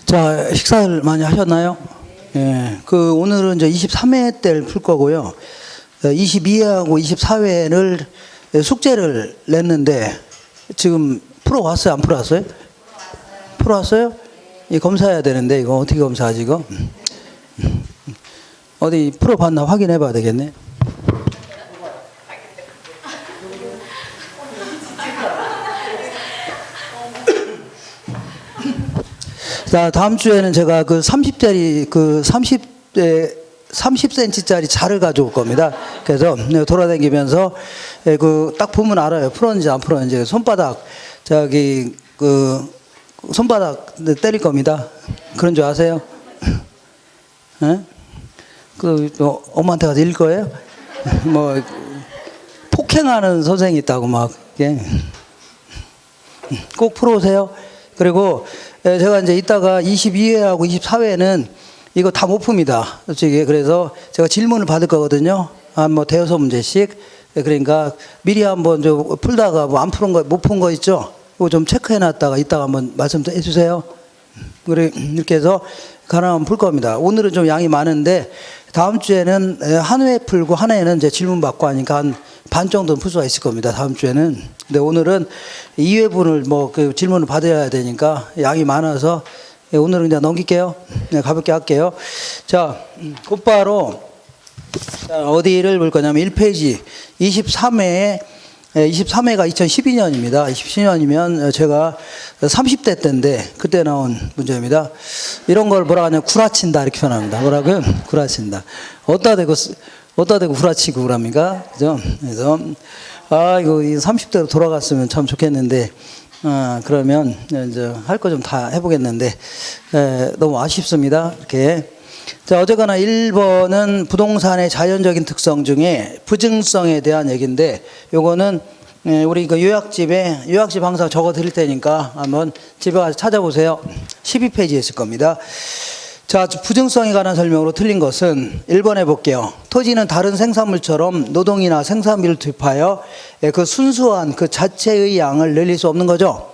자, 식사를 많이 하셨나요? 예. 오늘은 이제 23회 때를 풀 거고요. 22회하고 24회를 숙제를 냈는데, 지금 풀어왔어요? 안 풀어왔어요? 풀어왔어요? 이 검사해야 되는데, 이거 어떻게 검사하지, 이거? 어디 풀어봤나 확인해 봐야 되겠네. 자, 다음 주에는 제가 30cm짜리 30cm짜리 자를 가져올 겁니다. 그래서 돌아다니면서 딱 보면 알아요. 풀었는지 안 풀었는지. 손바닥 때릴 겁니다. 그런 줄 아세요? 예? 엄마한테 가서 읽을 거예요? 뭐 폭행하는 선생이 있다고 막. 예. 꼭 풀어오세요. 그리고 제가 이제 이따가 22회하고 24회는 이거 다 못 풉니다. 솔직히. 그래서 제가 질문을 받을 거거든요. 한 대여섯 문제씩. 그러니까 미리 한번 풀다가 안 푸는 거, 못 푼 거 있죠? 그거 좀 체크해 놨다가 이따가 한번 말씀 해 주세요. 이렇게 해서 가능하면 풀 겁니다. 오늘은 좀 양이 많은데 다음 주에는 한 회 풀고 한 회는 이제 질문 받고 하니까 한 반 정도는 풀 수가 있을 겁니다. 다음 주에는. 근데 오늘은 2회분을 질문을 받아야 되니까 양이 많아서 오늘은 그냥 넘길게요. 가볍게 할게요. 자, 곧바로 어디를 볼 거냐면 1페이지 23회가 2012년입니다. 2012년이면 제가 30대 때인데 그때 나온 문제입니다. 이런 걸 뭐라 하냐면 구라친다 이렇게 표현합니다. 뭐라고요? 구라친다. 어디다 대고 구라치고 그럽니까? 그죠? 그래서 이거 30대로 돌아갔으면 참 좋겠는데 그러면 이제 할 거 좀 다 해보겠는데 너무 아쉽습니다. 이렇게. 자, 어쨌거나 1번은 부동산의 자연적인 특성 중에 부증성에 대한 얘기인데 요거는 우리 요약집 항상 적어 드릴 테니까 한번 집에 가서 찾아보세요. 12페이지에 있을 겁니다. 자, 부증성에 관한 설명으로 틀린 것은 1번 해볼게요. 토지는 다른 생산물처럼 노동이나 생산비를 투입하여 그 순수한 그 자체의 양을 늘릴 수 없는 거죠.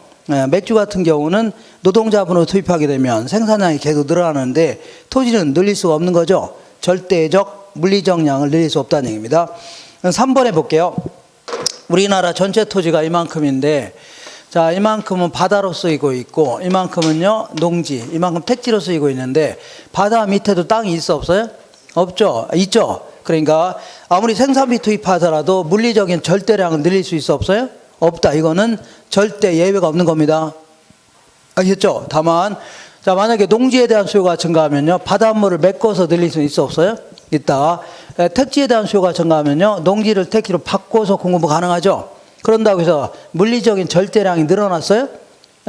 맥주 같은 경우는 노동자분으로 투입하게 되면 생산량이 계속 늘어나는데 토지는 늘릴 수가 없는 거죠. 절대적 물리적 양을 늘릴 수 없다는 얘기입니다. 3번 해볼게요. 우리나라 전체 토지가 이만큼인데 자, 이만큼은 바다로 쓰이고 있고 이만큼은요 농지, 이만큼 택지로 쓰이고 있는데 바다 밑에도 땅이 있어 없어요? 없죠. 있죠. 그러니까 아무리 생산비 투입하더라도 물리적인 절대량을 늘릴 수 있어 없어요? 없다. 이거는 절대 예외가 없는 겁니다. 알겠죠? 다만 자, 만약에 농지에 대한 수요가 증가하면요 바닷물을 메꿔서 늘릴 수 있어 없어요? 있다. 택지에 대한 수요가 증가하면요 농지를 택지로 바꿔서 공급 가능하죠. 그런다고 해서 물리적인 절대량이 늘어났어요?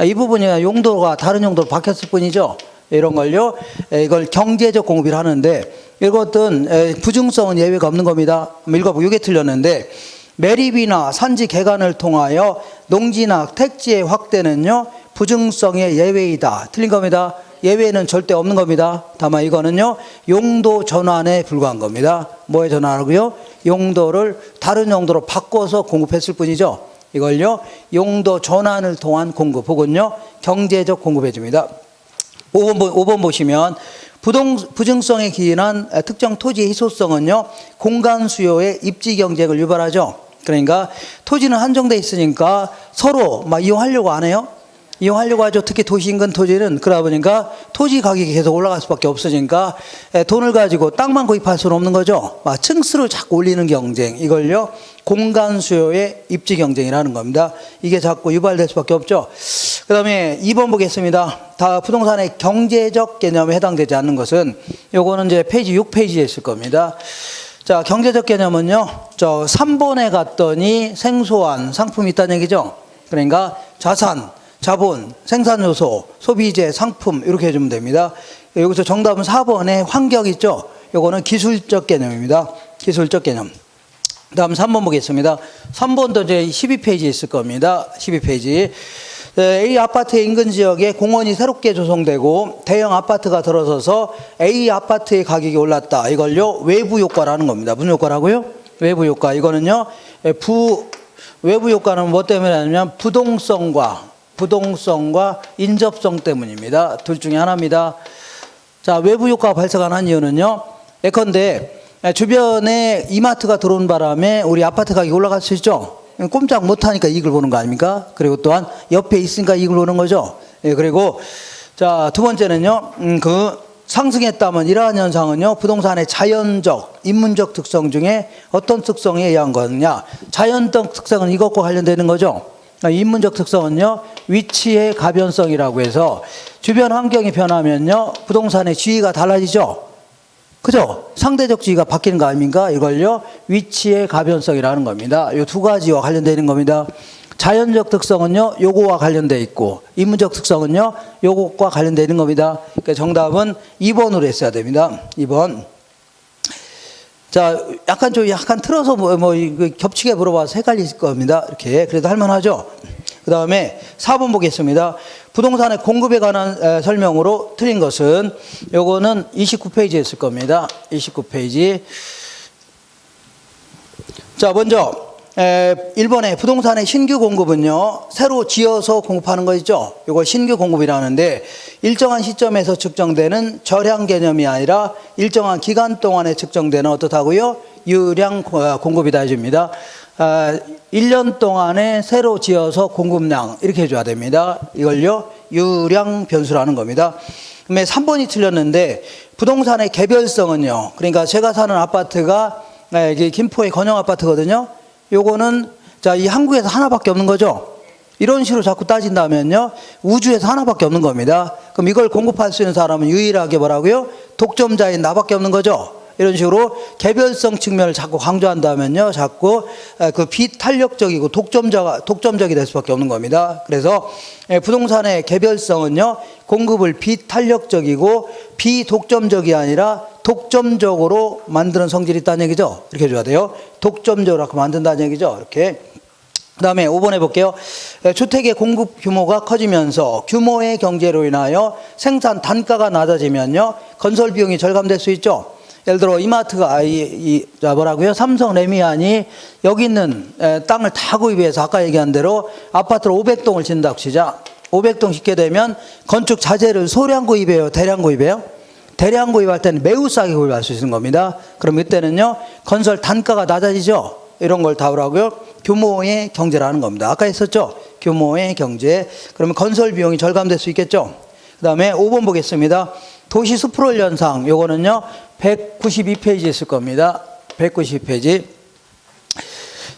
이 부분이 용도가 다른 용도로 바뀌었을 뿐이죠. 이런 걸요. 이걸 경제적 공급을 하는데 이것은 부증성은 예외가 없는 겁니다. 읽어보고 이게 틀렸는데 매립이나 산지 개간을 통하여 농지나 택지의 확대는요 부증성의 예외이다. 틀린 겁니다. 예외는 절대 없는 겁니다. 다만 이거는요 용도 전환에 불과한 겁니다. 뭐에 전환하고요? 용도를 다른 용도로 바꿔서 공급했을 뿐이죠. 이걸요 용도 전환을 통한 공급 혹은요 경제적 공급해 줍니다. 5번 보시면 부증성에 기인한 특정 토지의 희소성은요 공간 수요의 입지 경쟁을 유발하죠. 그러니까 토지는 한정돼 있으니까 서로 이용하려고 안 해요. 이용하려고 하죠. 특히 도시 인근 토지는. 그러다 보니까 토지 가격이 계속 올라갈 수밖에 없으니까 돈을 가지고 땅만 구입할 수는 없는 거죠. 층수를 자꾸 올리는 경쟁. 이걸요 공간 수요의 입지 경쟁이라는 겁니다. 이게 자꾸 유발될 수밖에 없죠. 그 다음에 2번 보겠습니다. 다 부동산의 경제적 개념에 해당되지 않는 것은 요거는 이제 페이지 6페이지에 있을 겁니다. 자, 경제적 개념은요 3번에 갔더니 생소한 상품이 있다는 얘기죠. 그러니까 자산, 자본, 생산요소, 소비재, 상품 이렇게 해주면 됩니다. 여기서 정답은 4번에 환경 있죠. 요거는 기술적 개념입니다. 기술적 개념. 다음 3번 보겠습니다. 3번도 이제 12페이지에 있을 겁니다. 12페이지. A 아파트의 인근 지역에 공원이 새롭게 조성되고 대형 아파트가 들어서서 A 아파트의 가격이 올랐다. 이걸요 외부 효과라는 겁니다. 무슨 효과라고요? 외부 효과. 이거는요 외부 효과는 뭐 때문에 하냐면 부동성과 부동성과 인접성 때문입니다. 둘 중에 하나입니다. 자, 외부 효과가 발생하는 이유는요. 예컨대 주변에 이마트가 들어온 바람에 우리 아파트 가격이 올라갈 수 있죠. 꼼짝 못하니까 이익을 보는 거 아닙니까? 그리고 또한 옆에 있으니까 이익을 보는 거죠. 예, 그리고 자, 두 번째는요. 상승했다면 이러한 현상은요. 부동산의 자연적, 인문적 특성 중에 어떤 특성에 의한 거냐. 자연적 특성은 이것과 관련되는 거죠. 인문적 특성은요. 위치의 가변성이라고 해서 주변 환경이 변하면요. 부동산의 지위가 달라지죠. 그죠? 상대적 지위가 바뀌는 거 아닙니까? 이걸요. 위치의 가변성이라는 겁니다. 이 두 가지와 관련되는 겁니다. 자연적 특성은요, 요거와 관련되어 있고, 인문적 특성은요, 요것과 관련되어 있는 겁니다. 그러니까 정답은 2번으로 했어야 됩니다. 2번. 자, 약간 틀어서 겹치게 물어봐서 헷갈릴 겁니다. 이렇게. 그래도 할만하죠? 그 다음에 4번 보겠습니다. 부동산의 공급에 관한 설명으로 틀린 것은, 요거는 29페이지에 있을 겁니다. 29페이지. 자, 먼저, 1번에 부동산의 신규 공급은요, 새로 지어서 공급하는 거 있죠? 이걸 신규 공급이라는데, 일정한 시점에서 측정되는 저량 개념이 아니라 일정한 기간 동안에 측정되는 어떻다고요? 유량 공급이다 해줍니다. 1년 동안에 새로 지어서 공급량, 이렇게 해줘야 됩니다. 이걸요, 유량 변수라는 겁니다. 그다음에 3번이 틀렸는데, 부동산의 개별성은요, 그러니까 제가 사는 아파트가, 이게 김포의 건영 아파트거든요. 요거는 자, 이 한국에서 하나밖에 없는 거죠. 이런 식으로 자꾸 따진다면요, 우주에서 하나밖에 없는 겁니다. 그럼 이걸 공급할 수 있는 사람은 유일하게 뭐라고요? 독점자인 나밖에 없는 거죠. 이런 식으로 개별성 측면을 자꾸 강조한다면요, 자꾸 그 비탄력적이고 독점적이 될 수밖에 없는 겁니다. 그래서 부동산의 개별성은요, 공급을 비탄력적이고 비독점적이 아니라 독점적으로 만드는 성질이 있다는 얘기죠. 이렇게 해줘야 돼요. 독점적으로 만든다는 얘기죠. 이렇게. 그 다음에 5번 해볼게요. 주택의 공급 규모가 커지면서 규모의 경제로 인하여 생산 단가가 낮아지면요, 건설 비용이 절감될 수 있죠. 예를 들어 이마트가 뭐라고요? 삼성 레미안이 여기 있는 땅을 다 구입해서 아까 얘기한 대로 아파트를 500동을 짓는다고 치자. 500동 짓게 되면 건축 자재를 소량 구입해요? 대량 구입해요? 대량 구입할 때는 매우 싸게 구입할 수 있는 겁니다. 그럼 이때는요, 건설 단가가 낮아지죠. 이런 걸 다 뭐라고요? 규모의 경제라는 겁니다. 아까 했었죠? 규모의 경제. 그러면 건설 비용이 절감될 수 있겠죠. 그 다음에 5번 보겠습니다. 도시 스프롤 현상. 요거는요, 192페이지에 있을 겁니다. 192페이지.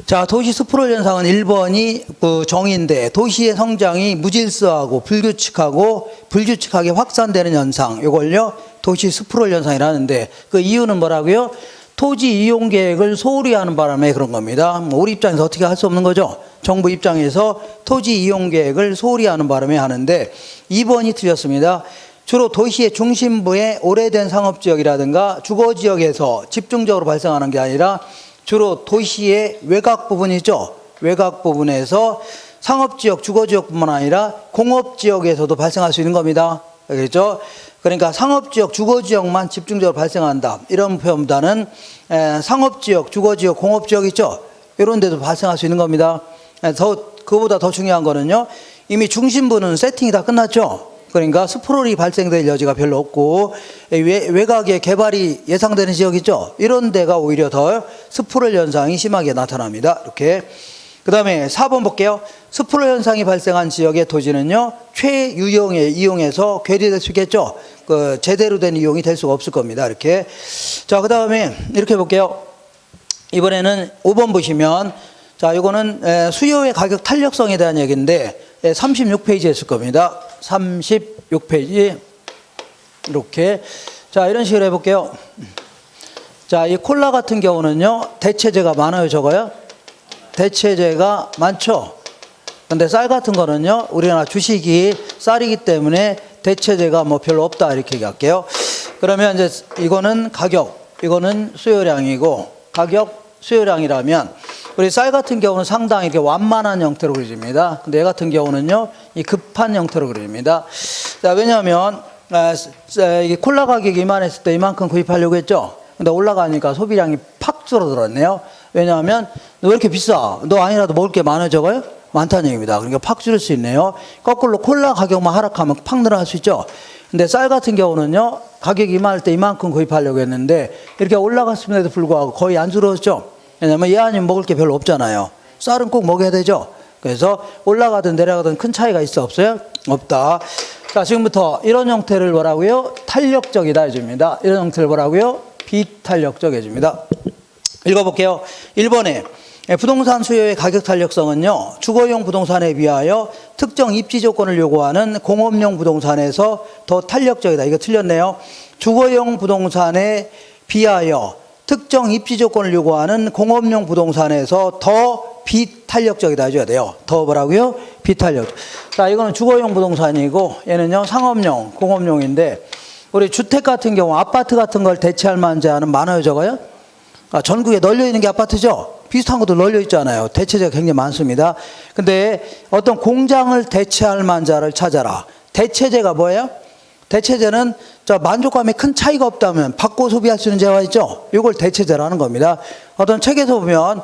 자, 도시 스프롤 현상은 1번이 그 정의인데, 도시의 성장이 무질서하고 불규칙하게 확산되는 현상. 요걸요, 도시 스프롤 현상이라는데, 그 이유는 뭐라고요? 토지 이용 계획을 소홀히 하는 바람에 그런 겁니다. 우리 입장에서 어떻게 할 수 없는 거죠. 정부 입장에서 토지 이용 계획을 소홀히 하는 바람에 하는데, 2번이 틀렸습니다. 주로 도시의 중심부의 오래된 상업지역이라든가 주거지역에서 집중적으로 발생하는 게 아니라 주로 도시의 외곽 부분이죠. 외곽 부분에서 상업지역, 주거지역뿐만 아니라 공업지역에서도 발생할 수 있는 겁니다. 그렇죠? 그러니까 상업지역, 주거지역만 집중적으로 발생한다. 이런 표현보다는 상업지역, 주거지역, 공업지역 있죠? 이런 데도 발생할 수 있는 겁니다. 그거보다 더 중요한 거는요, 이미 중심부는 세팅이 다 끝났죠? 그러니까 스프롤이 발생될 여지가 별로 없고, 외곽의 개발이 예상되는 지역 있죠? 이런 데가 오히려 더 스프롤 현상이 심하게 나타납니다. 이렇게. 그 다음에 4번 볼게요. 스프롤 현상이 발생한 지역의 토지는요, 최유용에 이용해서 괴리될 수 있겠죠? 그 제대로 된 이용이 될 수가 없을 겁니다. 이렇게. 자, 그 다음에 이렇게 볼게요. 이번에는 5번 보시면, 자, 이거는 수요의 가격 탄력성에 대한 얘기인데, 36페이지에 있을 겁니다. 36페이지. 이렇게. 자, 이런 식으로 해볼게요. 자, 이 콜라 같은 경우는요, 대체재가 많아요, 적어요? 대체재가 많죠? 근데 쌀 같은 거는요, 우리나라 주식이 쌀이기 때문에 대체재가 뭐 별로 없다, 이렇게 얘기할게요. 그러면 이제 이거는 가격, 이거는 수요량이고, 가격, 수요량이라면, 우리 쌀 같은 경우는 상당히 이렇게 완만한 형태로 그려집니다. 근데 얘 같은 경우는요, 이 급한 형태로 그려집니다. 자, 왜냐하면, 이 콜라 가격이 이만했을 때 이만큼 구입하려고 했죠? 근데 올라가니까 소비량이 팍 줄어들었네요. 왜냐하면, 너 왜 이렇게 비싸? 너 아니라도 먹을 게 많아져가요? 많다는 얘기입니다. 그러니까 팍 줄일 수 있네요. 거꾸로 콜라 가격만 하락하면 팍 늘어날 수 있죠. 근데 쌀 같은 경우는요, 가격이 이만할 때 이만큼 구입하려고 했는데 이렇게 올라갔음에도 불구하고 거의 안 줄었죠. 왜냐면 얘 아니면 먹을 게 별로 없잖아요. 쌀은 꼭 먹어야 되죠. 그래서 올라가든 내려가든 큰 차이가 있어 없어요? 없다. 자, 지금부터 이런 형태를 뭐라고요? 탄력적이다 해줍니다. 이런 형태를 뭐라고요? 비탄력적 해줍니다. 읽어볼게요. 1번에 부동산 수요의 가격 탄력성은요, 주거용 부동산에 비하여 특정 입지 조건을 요구하는 공업용 부동산에서 더 탄력적이다. 이거 틀렸네요. 주거용 부동산에 비하여 특정 입지 조건을 요구하는 공업용 부동산에서 더 비탄력적이다 해줘야 돼요. 더 뭐라고요? 비탄력. 자, 이거는 주거용 부동산이고 얘는요, 상업용, 공업용인데 우리 주택 같은 경우 아파트 같은 걸 대체할 만한 많아요, 적어요? 전국에 널려 있는 게 아파트죠? 비슷한 것도 널려 있잖아요. 대체제가 굉장히 많습니다. 근데 어떤 공장을 대체할 만자를 찾아라. 대체제가 뭐예요? 대체제는 만족감에 큰 차이가 없다면 받고 소비할 수 있는 재화 있죠? 이걸 대체제라는 겁니다. 어떤 책에서 보면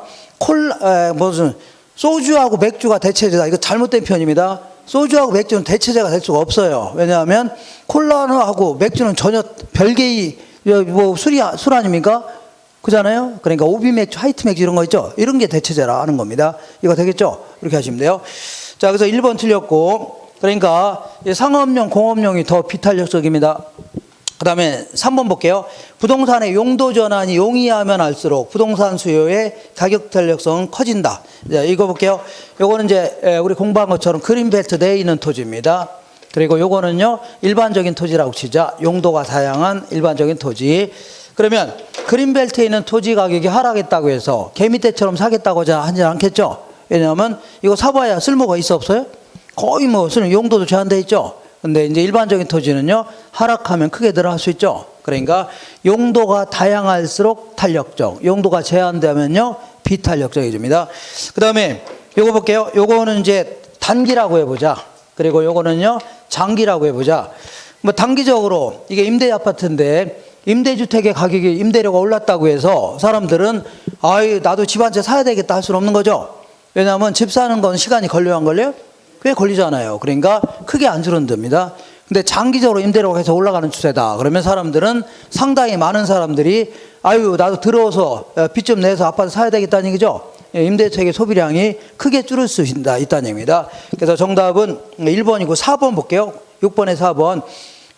소주하고 맥주가 대체제다. 이거 잘못된 표현입니다. 소주하고 맥주는 대체제가 될 수가 없어요. 왜냐하면 콜라하고 맥주는 전혀 별개의 술 아닙니까? 그잖아요. 그러니까 오비 맥주, 하이트 맥주 이런 거 있죠. 이런 게 대체제라 하는 겁니다. 이거 되겠죠? 이렇게 하시면 돼요. 자, 그래서 1번 틀렸고, 그러니까 상업용, 공업용이 더 비탄력적입니다. 그 다음에 3번 볼게요. 부동산의 용도 전환이 용이하면 할수록 부동산 수요의 가격 탄력성은 커진다. 자, 이거 볼게요. 요거는 이제 우리 공부한 것처럼 그린벨트 내에 있는 토지입니다. 그리고 요거는요, 일반적인 토지라고 치자. 용도가 다양한 일반적인 토지. 그러면 그린벨트에 있는 토지 가격이 하락했다고 해서 개미떼처럼 사겠다고 하지 않겠죠? 왜냐하면 이거 사봐야 쓸모가 있어 없어요? 거의 용도도 제한되어 있죠? 근데 이제 일반적인 토지는요, 하락하면 크게 늘어날 수 있죠? 그러니까 용도가 다양할수록 탄력적, 용도가 제한되면요, 비탄력적이집니다. 그 다음에 요거 볼게요. 요거는 이제 단기라고 해보자. 그리고 요거는요, 장기라고 해보자. 단기적으로 이게 임대 아파트인데 임대주택의 가격이 임대료가 올랐다고 해서 사람들은 나도 집 한 채 사야 되겠다 할 수는 없는 거죠. 왜냐하면 집 사는 건 시간이 걸려요, 안 걸려요? 꽤 걸리잖아요. 그러니까 크게 안 줄어듭니다. 근데 장기적으로 임대료가 계속 올라가는 추세다. 그러면 사람들은 상당히 많은 사람들이 나도 들어서 빚 좀 내서 아파트 사야 되겠다는 얘기죠. 임대주택의 소비량이 크게 줄을 수 있다는 얘기입니다. 그래서 정답은 1번이고 4번 볼게요. 6번에 4번.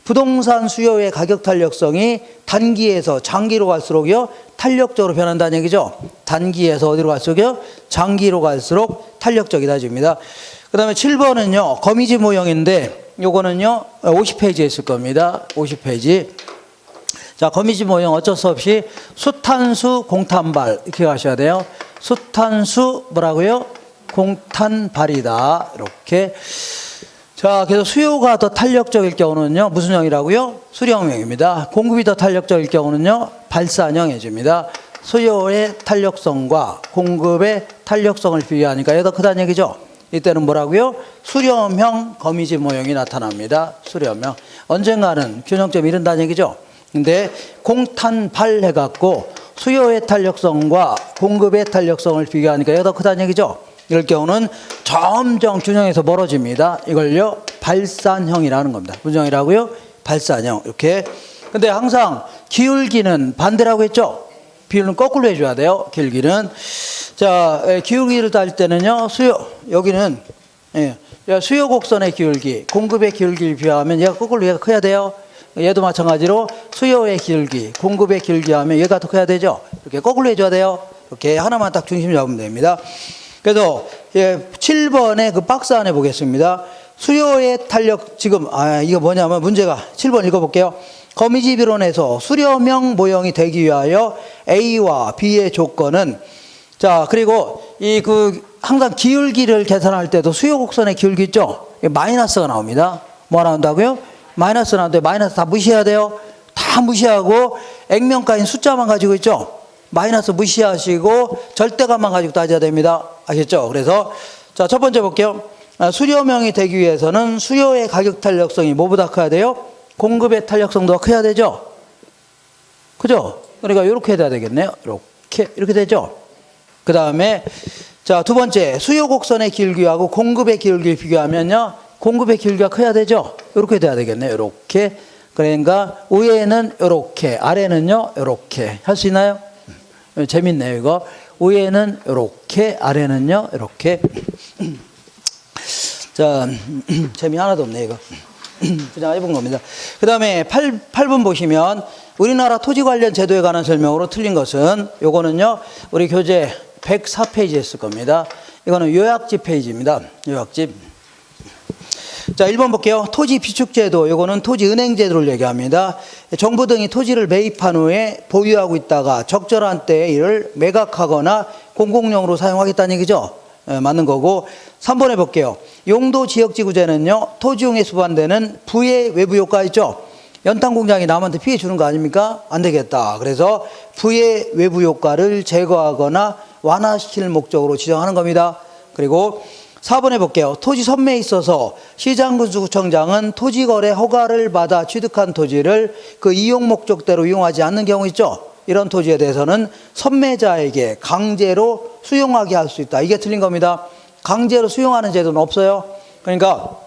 부동산 수요의 가격 탄력성이 단기에서 장기로 갈수록요, 탄력적으로 변한다는 얘기죠. 단기에서 어디로 갈수록요? 장기로 갈수록 탄력적이다 줍니다. 그 다음에 7번은요, 거미지 모형인데, 요거는요, 50페이지에 있을 겁니다. 50페이지. 자, 거미지 모형 어쩔 수 없이 수탄수, 공탄발, 이렇게 가셔야 돼요. 수탄수, 뭐라고요? 공탄발이다. 이렇게. 자, 그래서 수요가 더 탄력적일 경우는요, 무슨 형이라고요? 수령형입니다. 공급이 더 탄력적일 경우는요, 발산형 해줍니다. 수요의 탄력성과 공급의 탄력성을 비교하니까 얘가 더 크다는 얘기죠. 이때는 뭐라고요? 수렴형 거미지 모형이 나타납니다. 수렴형. 언젠가는 균형점이 이른다는 얘기죠. 근데 공탄발 해갖고 수요의 탄력성과 공급의 탄력성을 비교하니까 얘가 더 크다는 얘기죠. 이럴 경우는 점점 균형에서 멀어집니다. 이걸요, 발산형이라는 겁니다. 무슨 형이라고요? 발산형. 이렇게. 근데 항상 기울기는 반대라고 했죠? 비율은 거꾸로 해줘야 돼요. 기울기는. 자, 기울기를 따질 때는요, 여기는, 수요 곡선의 기울기, 공급의 기울기를 비하면 얘가 거꾸로 얘가 커야 돼요. 얘도 마찬가지로 수요의 기울기, 공급의 기울기 하면 얘가 더 커야 되죠. 이렇게 거꾸로 해줘야 돼요. 이렇게 하나만 딱 중심 잡으면 됩니다. 그래서 7번의 그 박스 안에 보겠습니다. 수요의 탄력, 지금 이거 뭐냐면 문제가 7번 읽어볼게요. 거미집 이론에서 수렴형 모형이 되기 위하여 A와 B의 조건은, 자, 그리고 항상 기울기를 계산할 때도 수요 곡선의 기울기 있죠? 마이너스가 나옵니다. 뭐 나온다고요? 마이너스 나오는데 마이너스 다 무시해야 돼요. 다 무시하고 액면가인 숫자만 가지고 있죠? 마이너스 무시하시고 절대값만 가지고 따져야 됩니다. 아시겠죠? 그래서 자, 첫 번째 볼게요. 수렴형이 되기 위해서는 수요의 가격 탄력성이 뭐보다 커야 돼요? 공급의 탄력성도 커야 되죠? 그죠? 그러니까 이렇게 해야 되겠네요. 이렇게 되죠? 그 다음에 자, 두 번째, 수요 곡선의 길기하고 공급의 길기를 비교하면요. 공급의 길기가 커야 되죠? 이렇게 돼야 되겠네요. 이렇게. 그러니까 위에는 이렇게, 아래는요, 이렇게. 할 수 있나요? 재밌네요, 이거. 위에는 이렇게, 아래는요, 이렇게. 자, 재미 하나도 없네, 이거. 그냥 해본 겁니다. 그 다음에 8번 보시면 우리나라 토지 관련 제도에 관한 설명으로 틀린 것은 요거는요, 우리 교재 104페이지에 있을 겁니다. 이거는 요약집 페이지입니다. 요약집. 자, 1번 볼게요. 토지 비축제도, 요거는 토지 은행제도를 얘기합니다. 정부 등이 토지를 매입한 후에 보유하고 있다가 적절한 때에 이를 매각하거나 공공용으로 사용하겠다는 얘기죠. 맞는 거고. 3번에 볼게요. 용도 지역지구제는요, 토지용에 수반되는 부의 외부 효과 있죠. 연탄 공장이 남한테 피해 주는 거 아닙니까? 안 되겠다. 그래서 부의 외부 효과를 제거하거나 완화시킬 목적으로 지정하는 겁니다. 그리고 4번에 볼게요. 토지 선매에 있어서 시장군수구청장은 토지거래 허가를 받아 취득한 토지를 그 이용 목적대로 이용하지 않는 경우 있죠. 이런 토지에 대해서는 선매자에게 강제로 수용하게 할 수 있다. 이게 틀린 겁니다. 강제로 수용하는 제도는 없어요. 그러니까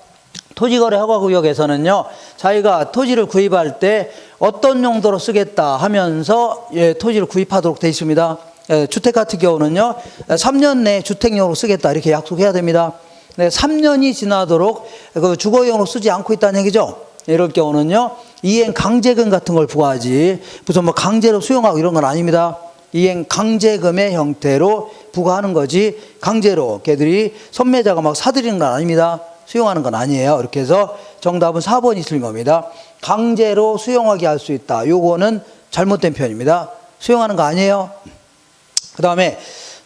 토지거래 허가구역에서는요, 자기가 토지를 구입할 때 어떤 용도로 쓰겠다 하면서 토지를 구입하도록 되어 있습니다. 주택 같은 경우는요, 3년 내에 주택용으로 쓰겠다 이렇게 약속해야 됩니다. 3년이 지나도록 그 주거용으로 쓰지 않고 있다는 얘기죠. 이럴 경우는요, 이행 강제금 같은 걸 부과하지 무슨 뭐 강제로 수용하고 이런 건 아닙니다. 이행 강제금의 형태로 부과하는 거지 강제로 걔들이 선매자가 막 사들이는 건 아닙니다. 수용하는 건 아니에요. 이렇게 해서 정답은 4번이 틀린 겁니다. 강제로 수용하게 할 수 있다. 요거는 잘못된 표현입니다. 수용하는 거 아니에요. 그 다음에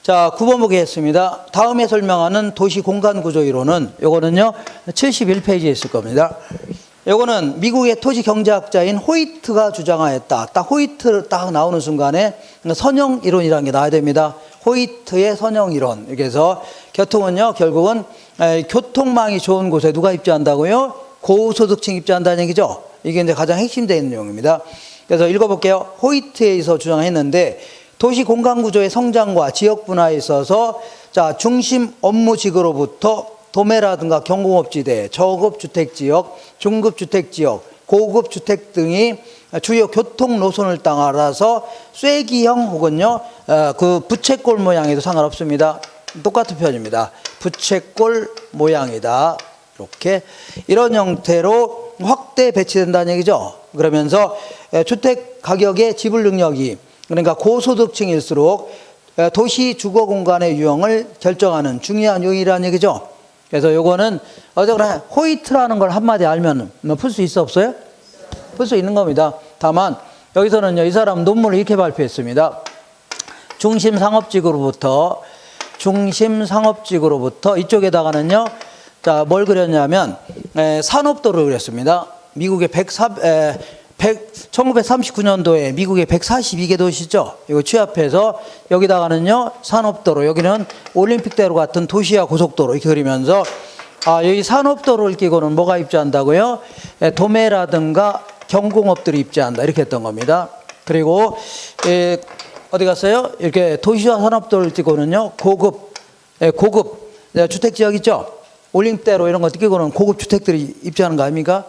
자, 9번 보겠습니다. 다음에 설명하는 도시 공간 구조 이론은 요거는요 71페이지에 있을 겁니다. 요거는 미국의 토지 경제학자인 호이트가 주장하였다. 딱 호이트 딱 나오는 순간에 선형 이론이라는 게 나와야 됩니다. 호이트의 선형 이론. 이렇게 해서 교통은요 결국은 교통망이 좋은 곳에 누가 입주한다고요? 고소득층 입주한다는 얘기죠. 이게 이제 가장 핵심되어 있는 내용입니다. 그래서 읽어볼게요. 호이트에 의해서 주장했는데 도시 공간 구조의 성장과 지역 분화에 있어서 자, 중심 업무지구로부터 도매라든가 경공업지대, 저급 주택지역, 중급 주택지역, 고급 주택 등이 주요 교통 노선을 따라서 쐐기형 혹은요 그 부채꼴 모양에도 상관없습니다. 똑같은 표현입니다. 부채꼴 모양이다. 이렇게 이런 형태로 확대 배치된다는 얘기죠. 그러면서 주택 가격의 지불 능력이 그러니까 고소득층일수록 도시 주거 공간의 유형을 결정하는 중요한 요인이라는 얘기죠. 그래서 요거는 어쨌거나 호이트라는 걸 한마디 알면 풀 수 있어 없어요? 풀 수 있는 겁니다. 다만 여기서는요, 이 사람 논문을 이렇게 발표했습니다. 중심 상업지구로부터 이쪽에다가는요, 자, 뭘 그렸냐면 산업도를 그렸습니다. 미국의 1939년도에 미국의 142개 도시죠. 이거 취합해서 여기다가는요 산업도로, 여기는 올림픽대로 같은 도시와 고속도로 이렇게 그리면서 여기 산업도로를 끼고는 뭐가 입주한다고요? 도매라든가 경공업들이 입주한다 이렇게 했던 겁니다. 그리고 어디 갔어요? 이렇게 도시와 산업도를 끼고는요 고급 주택지역 있죠. 올림픽대로 이런 거 끼고는 고급 주택들이 입주하는 거 아닙니까?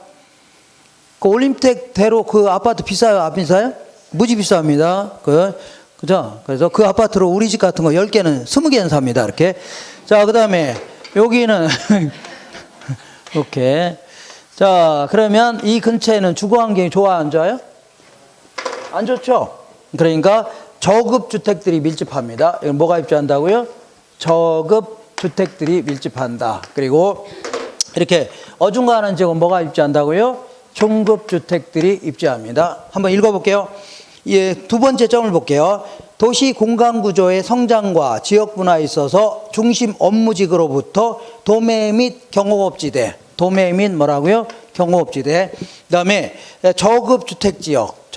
그 올림픽대로 그 아파트 비싸요? 안 비싸요? 무지 비쌉니다. 그죠? 그래서 그 아파트로 우리 집 같은 거 10개는 20개는 삽니다. 이렇게. 자, 그 다음에 여기는 이렇게. 자, 그러면 이 근처에는 주거 환경이 좋아, 안 좋아요? 안 좋죠? 그러니까 저급 주택들이 밀집합니다. 이건 뭐가 입주한다고요? 저급 주택들이 밀집한다. 그리고 이렇게 어중간한 지역은 뭐가 입주한다고요? 중급 주택들이 입주합니다. 한번 읽어볼게요. 예, 두 번째 점을 볼게요. 도시 공간 구조의 성장과 지역 분화에 있어서 중심 업무지구로부터 도매 및 경공업지대, 도매 및 뭐라고요? 경공업지대. 그다음에 저급 주택지역,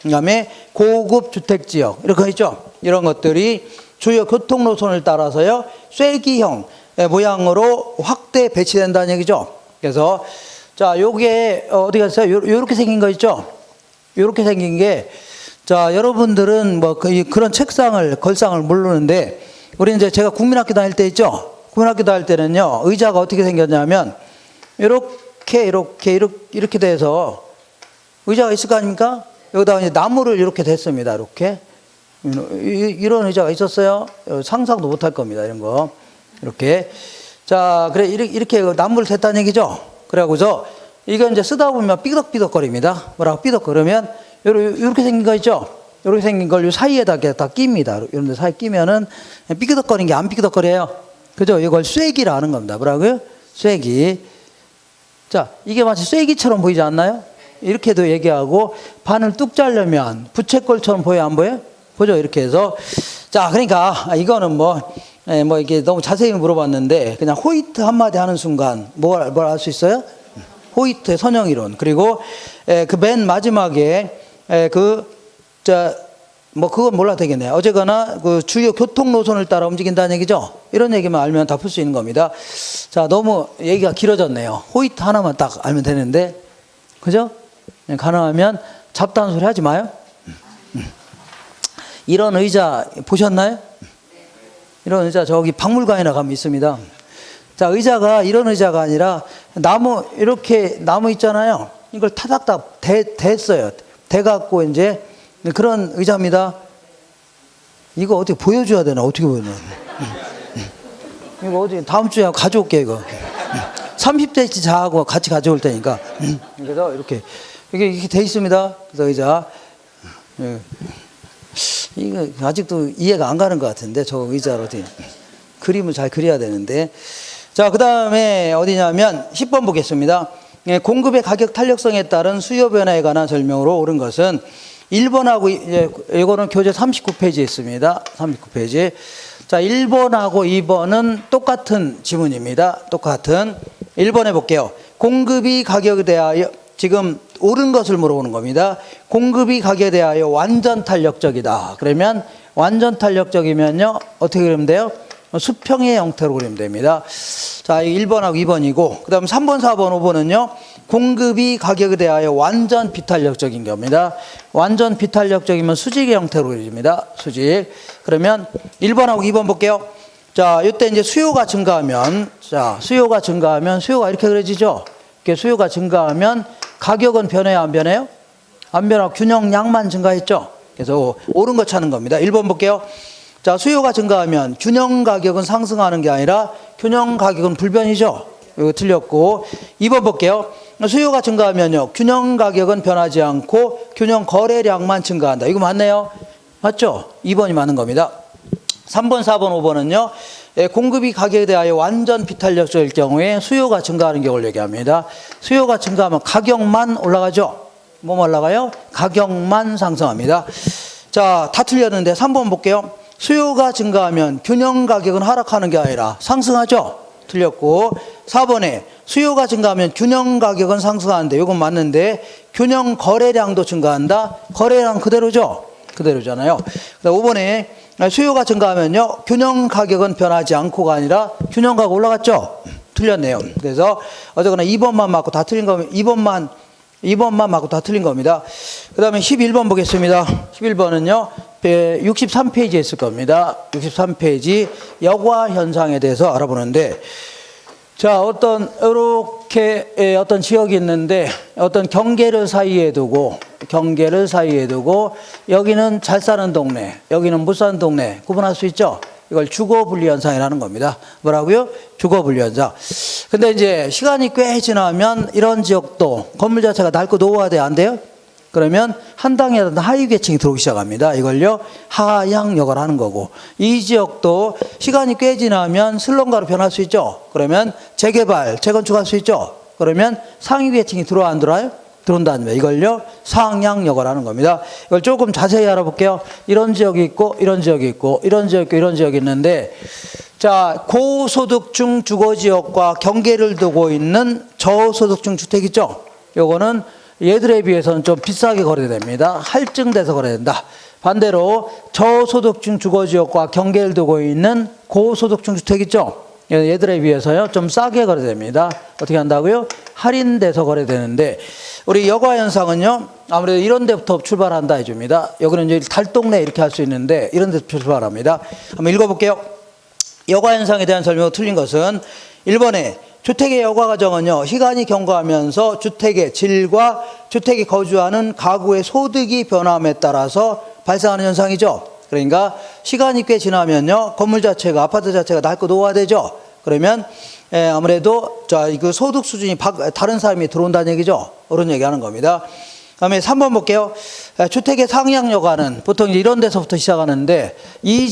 그다음에 고급 주택지역 이렇게 있죠. 이런 것들이 주요 교통 노선을 따라서요 쐐기형 모양으로 확대 배치된다는 얘기죠. 그래서 자, 요게 어디 갔어요? 요렇게 생긴 거 있죠? 요렇게 생긴 게, 자, 여러분들은 뭐 그런 걸상을 모르는데 우리 이제 제가 국민학교 다닐 때 있죠? 국민학교 다닐 때는요, 의자가 어떻게 생겼냐면, 이렇게 돼서 의자가 있을 거 아닙니까? 여기다가 이제 나무를 이렇게 댔습니다. 이렇게. 이런 의자가 있었어요. 상상도 못 할 겁니다. 이런 거. 이렇게. 자, 그래, 이렇게 나무를 댔다는 얘기죠? 그래가지고, 이거 이제 쓰다 보면 삐덕삐덕거립니다. 뭐라고 삐덕거리면, 이렇게 생긴 거 있죠? 이렇게 생긴 걸 이 사이에다 다 낍니다. 이런 데 사이에 끼면은 삐그덕거리는 게 안 삐그덕거려요. 그죠? 이걸 쐐기라 하는 겁니다. 뭐라고요? 쐐기. 자, 이게 마치 쐐기처럼 보이지 않나요? 이렇게도 얘기하고, 반을 뚝 자르면 부채꼴처럼 보여, 안 보여요? 보죠? 이렇게 해서. 자, 그러니까 이거는 뭐 이게 너무 자세히 물어봤는데, 그냥 호이트 한마디 하는 순간 뭘 할 수 있어요? 호이트의 선형이론. 그리고 그 맨 마지막에 그건 몰라도 되겠네요. 어쨌거나 그 주요 교통 노선을 따라 움직인다는 얘기죠. 이런 얘기만 알면 다 풀 수 있는 겁니다. 자, 너무 얘기가 길어졌네요. 호이트 하나만 딱 알면 되는데, 그죠? 가능하면 잡다한 소리 하지 마요. 이런 의자 보셨나요? 이런 의자 저기 박물관이나 가면 있습니다. 자, 의자가 이런 의자가 아니라 이렇게 나무 있잖아요. 이걸 타닥타닥 댔어요. 대갖고 이제 그런 의자입니다. 이거 어떻게 보여줘야 되나? 어떻게 보여줘? 이거 어디 다음 주에 가져올게 이거. 30cm 자하고 같이 가져올 테니까. 그래서 이게 돼 있습니다. 그래서 의자. 이거 아직도 이해가 안 가는 것 같은데 저 의자로 어디 그림을 잘 그려야 되는데. 자, 그 다음에 어디냐면 10번 보겠습니다. 공급의 가격 탄력성에 따른 수요 변화에 관한 설명으로 옳은 것은 1번하고 이거는 교재 39페이지에 있습니다. 39페이지. 자, 1번하고 2번은 똑같은 지문입니다. 똑같은. 1번 해볼게요. 공급이 가격에 대하여 지금 옳은 것을 물어보는 겁니다. 공급이 가격에 대하여 완전 탄력적이다. 그러면 완전 탄력적이면요 어떻게 그리면 돼요? 수평의 형태로 그리면 됩니다. 자, 1번하고 2번이고, 그 다음 3번, 4번, 5번은요, 공급이 가격에 대하여 완전 비탄력적인 겁니다. 완전 비탄력적이면 수직의 형태로 그려집니다. 수직. 그러면 1번하고 2번 볼게요. 자, 이때 이제 수요가 증가하면 수요가 이렇게 그려지죠? 이렇게 수요가 증가하면 가격은 변해요, 안 변해요? 안 변하고 균형량만 증가했죠? 그래서 옳은 거 찾는 겁니다. 1번 볼게요. 자, 수요가 증가하면 균형 가격은 상승하는 게 아니라 균형 가격은 불변이죠. 이거 틀렸고. 2번 볼게요. 수요가 증가하면요 균형 가격은 변하지 않고 균형 거래량만 증가한다. 이거 맞네요. 맞죠? 2번이 맞는 겁니다. 3번, 4번, 5번은요 공급이 가격에 대하여 완전 비탄력적일 경우에 수요가 증가하는 경우를 얘기합니다. 수요가 증가하면 가격만 올라가죠. 뭐만 올라가요? 가격만 상승합니다. 자, 다 틀렸는데 3번 볼게요. 수요가 증가하면 균형 가격은 하락하는 게 아니라 상승하죠? 틀렸고. 4번에 수요가 증가하면 균형 가격은 상승하는데 이건 맞는데 균형 거래량도 증가한다? 거래량 그대로죠? 그대로잖아요. 5번에 수요가 증가하면요 균형 가격은 변하지 않고가 아니라 균형 가격 올라갔죠? 틀렸네요. 그래서 어쨌거나 2번만 맞고 다 틀린 거면 2번만 맞고 다 틀린 겁니다. 그 다음에 11번 보겠습니다. 11번은요 63페이지에 있을 겁니다. 63페이지 여과 현상에 대해서 알아보는데, 자, 이렇게 어떤 지역이 있는데 어떤 경계를 사이에 두고 여기는 잘 사는 동네, 여기는 못 사는 동네 구분할 수 있죠? 이걸 주거분리 현상이라는 겁니다. 뭐라고요? 주거분리 현상. 근데 이제 시간이 꽤 지나면 이런 지역도 건물 자체가 낡고 노후화돼 안 돼요? 그러면 한 당에 하위 계층이 들어오기 시작합니다. 이걸요 하향 역을 하는 거고, 이 지역도 시간이 꽤 지나면 슬럼가로 변할 수 있죠. 그러면 재개발, 재건축할 수 있죠. 그러면 상위 계층이 들어와 안 들어와요? 들어온다는 거예요. 이걸요 상향 역을 하는 겁니다. 이걸 조금 자세히 알아볼게요. 이런 지역이 있고 이런 지역이 있고 이런 지역이 있고 이런 지역이 있는데, 자, 고소득층 주거지역과 경계를 두고 있는 저소득층 주택 있죠. 요거는 얘들에 비해서는 좀 비싸게 거래됩니다. 할증돼서 거래된다. 반대로 저소득층 주거지역과 경계를 두고 있는 고소득층 주택 있죠. 얘들에 비해서요 좀 싸게 거래됩니다. 어떻게 한다고요? 할인돼서 거래되는데, 우리 여과 현상은요 아무래도 이런 데부터 출발한다 해줍니다. 여기는 이제 달동네 이렇게 할 수 있는데 이런 데서 출발합니다. 한번 읽어볼게요. 여가 현상에 대한 설명이 틀린 것은 1번에 주택의 여가 과정은요, 시간이 경과하면서 주택의 질과 주택이 거주하는 가구의 소득이 변함에 따라서 발생하는 현상이죠. 그러니까 시간이 꽤 지나면요, 건물 자체가, 아파트 자체가 낡고 노화되죠. 그러면 아무래도 그 소득 수준이 다른 사람이 들어온다는 얘기죠. 그런 얘기하는 겁니다. 다음에 3번 볼게요. 주택의 상향 여가는 보통 이런 데서부터 시작하는데, 이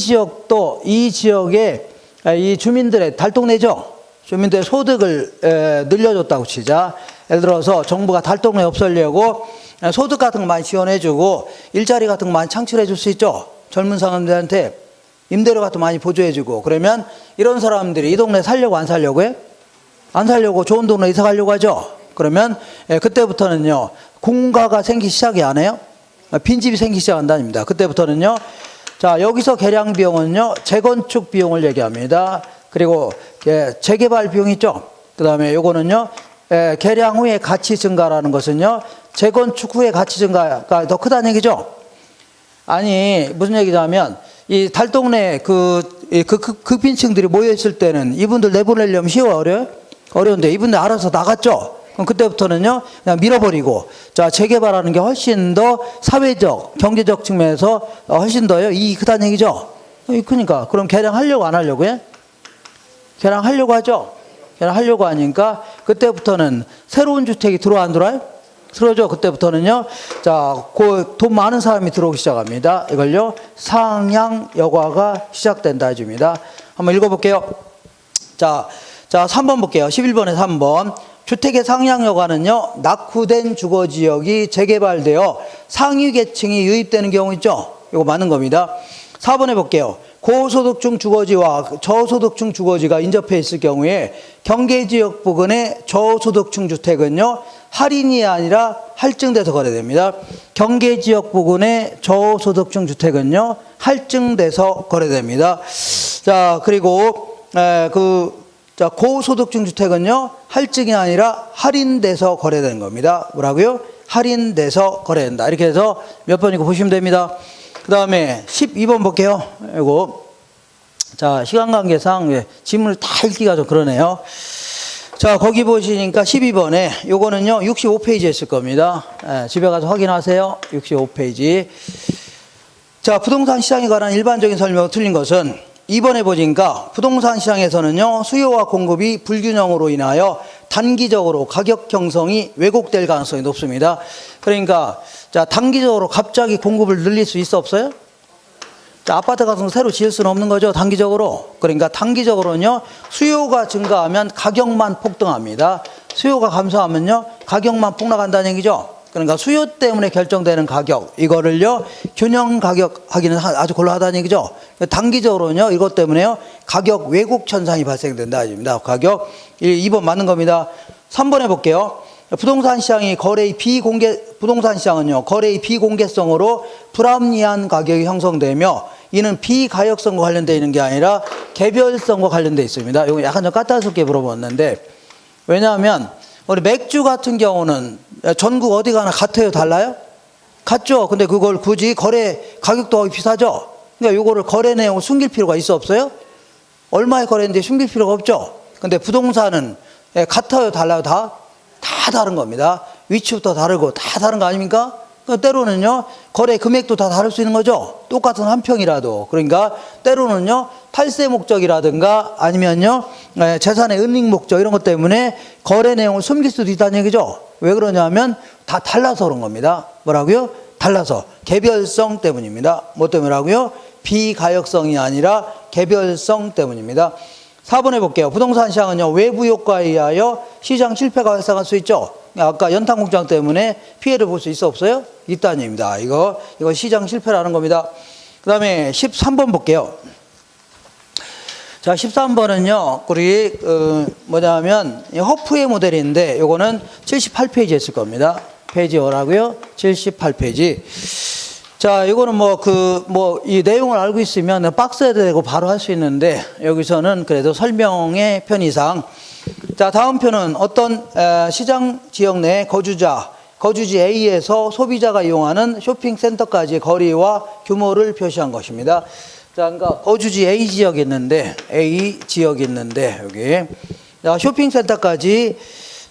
지역의 이 주민들의 달동네죠. 주민들의 소득을 늘려줬다고 치자. 예를 들어서 정부가 달동네 없애려고 소득 같은 거 많이 지원해주고 일자리 같은 거 많이 창출해줄 수 있죠. 젊은 사람들한테 임대료 같은 거 많이 보조해주고. 그러면 이런 사람들이 이 동네 살려고 안 살려고 해? 안 살려고 좋은 동네 이사 가려고 하죠. 그러면 그때부터는요, 공가가 생기기 시작이 안 해요? 빈집이 생기기 시작한다입니다. 그때부터는요, 자, 여기서 계량 비용은요, 재건축 비용을 얘기합니다. 그리고 재개발 비용 있죠. 그 다음에 요거는요, 계량 후에 가치 증가라는 것은요, 재건축 후에 가치 증가가 더 크다는 얘기죠. 아니, 무슨 얘기냐면, 이 달동네 극빈층들이 모여있을 때는 이분들 내보내려면 쉬워, 어려워요? 어려운데 이분들 알아서 나갔죠. 그럼 그때부터는요, 그냥 밀어버리고, 자, 재개발하는 게 훨씬 더 사회적, 경제적 측면에서 훨씬 더요, 이익이 크다는 얘기죠. 그러니까, 그럼 개량하려고 안 하려고 해? 개량하려고 하죠. 개량하려고 하니까, 그때부터는 새로운 주택이 들어와 안 들어와요? 들어오죠. 그때부터는요, 자, 돈 많은 사람이 들어오기 시작합니다. 이걸요, 상향 여가가 시작된다 해줍니다. 한번 읽어볼게요. 자, 3번 볼게요. 11번에 3번. 주택의 상향 여가는요, 낙후된 주거 지역이 재개발되어 상위 계층이 유입되는 경우 있죠. 이거 맞는 겁니다. 4번에 볼게요. 고소득층 주거지와 저소득층 주거지가 인접해 있을 경우에 경계지역 부근의 저소득층 주택은요, 할인이 아니라 할증돼서 거래됩니다. 경계지역 부근의 저소득층 주택은요, 할증돼서 거래됩니다. 자, 그리고 고소득층 주택은요, 할증이 아니라 할인돼서 거래되는 겁니다. 뭐라고요? 할인돼서 거래된다. 이렇게 해서 몇 번이고 보시면 됩니다. 그 다음에 12번 볼게요. 이거. 자, 시간 관계상 지문을 다 읽기가 좀 그러네요. 자, 거기 보시니까 12번에 요거는요, 65페이지에 있을 겁니다. 집에 가서 확인하세요. 65페이지. 자, 부동산 시장에 관한 일반적인 설명이 틀린 것은 2번에 보니까 부동산 시장에서는요, 수요와 공급이 불균형으로 인하여 단기적으로 가격 형성이 왜곡될 가능성이 높습니다. 그러니까, 자, 단기적으로 갑자기 공급을 늘릴 수 있어 없어요? 자, 아파트 같은 거 새로 지을 수는 없는 거죠, 단기적으로. 그러니까 단기적으로는요, 수요가 증가하면 가격만 폭등합니다. 수요가 감소하면요, 가격만 폭락한다는 얘기죠. 그러니까 수요 때문에 결정되는 가격, 이거를요, 균형 가격 하기는 아주 곤란하다는 얘기죠. 단기적으로는요, 이것 때문에요, 가격 왜곡 현상이 발생된다. 가격 2번 맞는 겁니다. 3번 해볼게요. 부동산 시장이 부동산 시장은요, 거래의 비공개성으로 불합리한 가격이 형성되며, 이는 비가역성과 관련되어 있는 게 아니라 개별성과 관련되어 있습니다. 이거 약간 좀 까다롭게 물어봤는데, 왜냐하면 우리 맥주 같은 경우는 전국 어디 가나 같아요, 달라요? 같죠. 근데 그걸 굳이 거래 가격도 비싸죠. 그러니까 이거를 거래 내용을 숨길 필요가 있어 없어요? 얼마에 거래인데 숨길 필요가 없죠. 근데 부동산은 같아요, 달라요, 다 다른 겁니다. 위치부터 다르고 다 다른 거 아닙니까? 그러니까 때로는요, 거래 금액도 다 다를 수 있는 거죠. 똑같은 한 평이라도. 그러니까 때로는요, 탈세 목적이라든가 아니면요, 재산의 은닉 목적 이런 것 때문에 거래 내용을 숨길 수도 있다는 얘기죠. 왜 그러냐면 다 달라서 그런 겁니다. 뭐라고요? 달라서. 개별성 때문입니다. 뭐 때문이라고요? 비가역성이 아니라 개별성 때문입니다. 4번 해볼게요. 부동산 시장은요, 외부 효과에 의하여 시장 실패가 발생할 수 있죠. 아까 연탄공장 때문에 피해를 볼 수 있어 없어요? 있다는 얘기입니다. 이거 시장 실패라는 겁니다. 그 다음에 13번 볼게요. 자, 13번은요, 우리, 뭐냐면, 허프의 모델인데, 요거는 78페이지에 있을 겁니다. 페이지 뭐라고요? 78페이지. 자, 이거는 이 내용을 알고 있으면 박스에 대고 바로 할 수 있는데, 여기서는 그래도 설명의 편의상. 자, 다음 편은 어떤 시장 지역 내 거주지 A에서 소비자가 이용하는 쇼핑센터까지의 거리와 규모를 표시한 것입니다. 자, 그러니까 거주지 A 지역이 있는데, A 지역이 있는데, 여기. 자, 쇼핑센터까지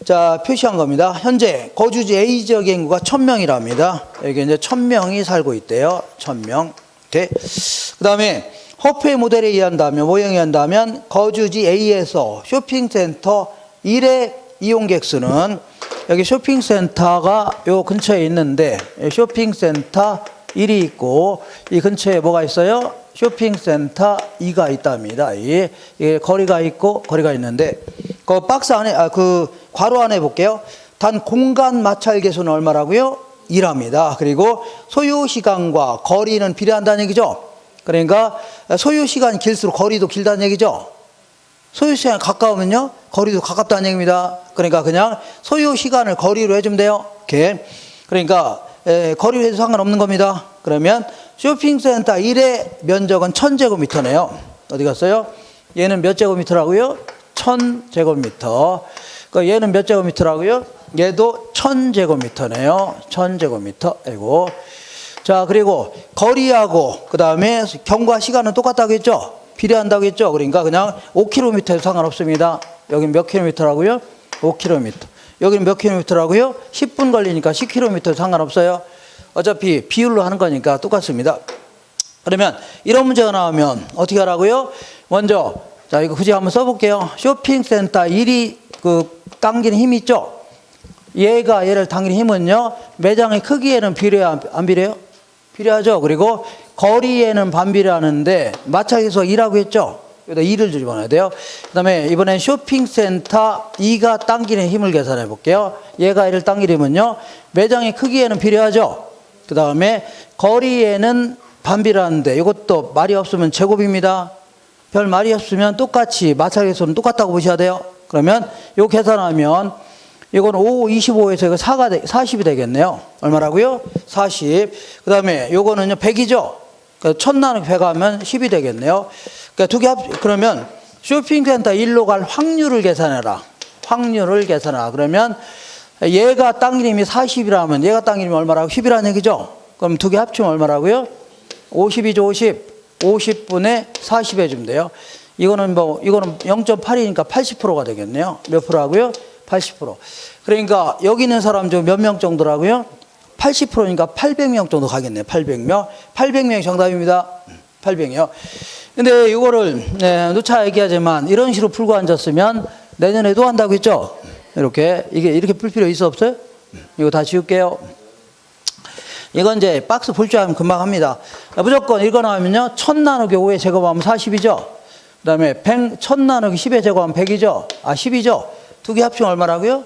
자, 표시한 겁니다. 현재 거주지 A 지역의 인구가 1000명이랍니다. 여기 이제 1000명이 살고 있대요. 1000명. 오케이. 그 다음에 허프의 모델에 의한다면, 모형에 의한다면, 거주지 A에서 쇼핑센터 1의 이용객 수는 여기 쇼핑센터가 요 근처에 있는데, 쇼핑센터 1이 있고, 이 근처에 뭐가 있어요? 쇼핑센터 2가 있답니다. 이게 거리가 있고, 거리가 있는데, 그 박스 안에, 그 괄호 안에 볼게요. 단 공간 마찰 계수는 얼마라고요? 2랍니다. 그리고 소요 시간과 거리는 비례한다는 얘기죠. 그러니까 소요 시간이 길수록 거리도 길다는 얘기죠. 소요 시간이 가까우면요, 거리도 가깝다는 얘기입니다. 그러니까 그냥 소요 시간을 거리로 해주면 돼요. 이렇게. 그러니까 거리로 해도 상관없는 겁니다. 그러면 쇼핑센터 1의 면적은 1000제곱미터네요. 어디 갔어요? 얘는 몇 제곱미터라고요? 1000제곱미터. 그러니까 얘는 몇 제곱미터라고요? 얘도 1000제곱미터네요. 1000제곱미터. 아이고. 자, 그리고 거리하고 그 다음에 경과 시간은 똑같다고 했죠? 비례한다고 했죠? 그러니까 그냥 5km에도 상관없습니다. 여긴 몇 킬로미터라고요? 5km. 여기는 몇 킬로미터라고요? 10분 걸리니까 10km도 상관없어요. 어차피 비율로 하는 거니까 똑같습니다. 그러면 이런 문제가 나오면 어떻게 하라고요? 먼저, 자, 이거 굳이 한번 써볼게요. 쇼핑센터 1이 당기는 힘이 있죠? 얘를 당기는 힘은요, 매장의 크기에는 비례해요? 안 비례해요? 비례하죠. 그리고 거리에는 반비례하는데, 마찰계수 2라고 했죠? 여기다 2를 집어넣어야 돼요. 그 다음에 이번엔 쇼핑센터 2가 당기는 힘을 계산해 볼게요. 얘가 얘를 당기려면요, 매장의 크기에는 비례하죠. 그 다음에 거리에는 반비례하는데, 이것도 말이 없으면 제곱입니다. 별 말이 없으면 똑같이 마찰계수는 똑같다고 보셔야 돼요. 그러면 요 계산하면 이건 5, 25에서 이거 40이 되겠네요. 얼마라고요? 40. 그 다음에 요거는요, 100이죠? 1000 나누기 100 하면 10이 되겠네요. 그러니까 두 개 그러면 쇼핑센터 1로 갈 확률을 계산해라. 확률을 계산하라. 그러면 얘가 당기는 힘이 40이라면 얘가 당기는 힘이 얼마라고? 10이라는 얘기죠? 그럼 두 개 합치면 얼마라고요? 50이죠, 50. 50분의 40 해주면 돼요. 이거는 0.8이니까 80%가 되겠네요. 몇 프로라고요? 80%. 그러니까 여기 있는 사람 중 몇 명 정도라고요? 80%니까 800명 정도 가겠네요. 800명. 800명이 정답입니다. 800이요. 근데 이거를 누차 얘기하지만 이런 식으로 풀고 앉았으면 내년에도 한다고 했죠? 이렇게 풀 필요 있어 없어요? 이거 다 지울게요. 이건 이제 박스 볼 줄 알면 금방 합니다. 무조건 이거 나오면요, 1000 나누기 5에 제곱하면 40이죠? 그 다음에 1000 나누기 10에 제곱하면 100이죠? 10이죠? 두 개 합치면 얼마라고요?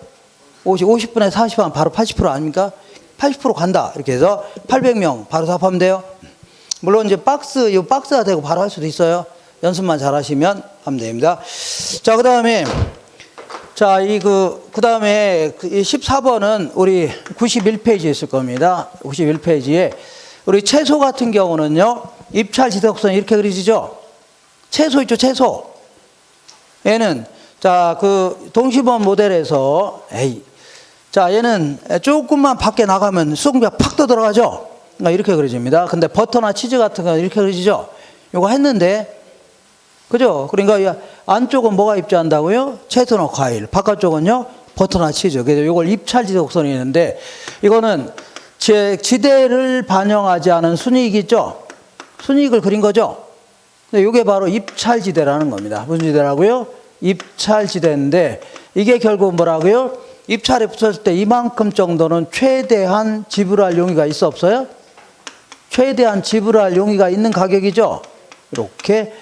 50분에 40하면 바로 80% 아닙니까? 80% 간다. 이렇게 해서 800명 바로 답하면 돼요. 물론 이제 이 박스가 되고 바로 할 수도 있어요. 연습만 잘 하시면 하면 됩니다. 자, 그 다음에, 자, 그 다음에 14번은 우리 91페이지에 있을 겁니다. 91페이지에. 우리 채소 같은 경우는요, 입찰 지적선이 이렇게 그려지죠? 채소 있죠, 채소. 얘는, 자, 동시범 모델에서, 자, 얘는 조금만 밖에 나가면 수송비가 팍 떠들어가죠? 이렇게 그려집니다. 근데 버터나 치즈 같은 거 이렇게 그려지죠? 요거 했는데, 그죠? 그러니까 안쪽은 뭐가 입주한다고요? 채소나 과일. 바깥쪽은요? 버터나 치즈. 그래서 요걸 입찰지적선이 있는데, 이거는 지대를 반영하지 않은 순이익이 있죠? 순이익을 그린 거죠? 이게 바로 입찰지대라는 겁니다. 무슨 지대라고요? 입찰지대인데, 이게 결국 뭐라고요? 입찰에 붙었을 때 이만큼 정도는 최대한 지불할 용의가 있어 없어요? 최대한 지불할 용의가 있는 가격이죠? 이렇게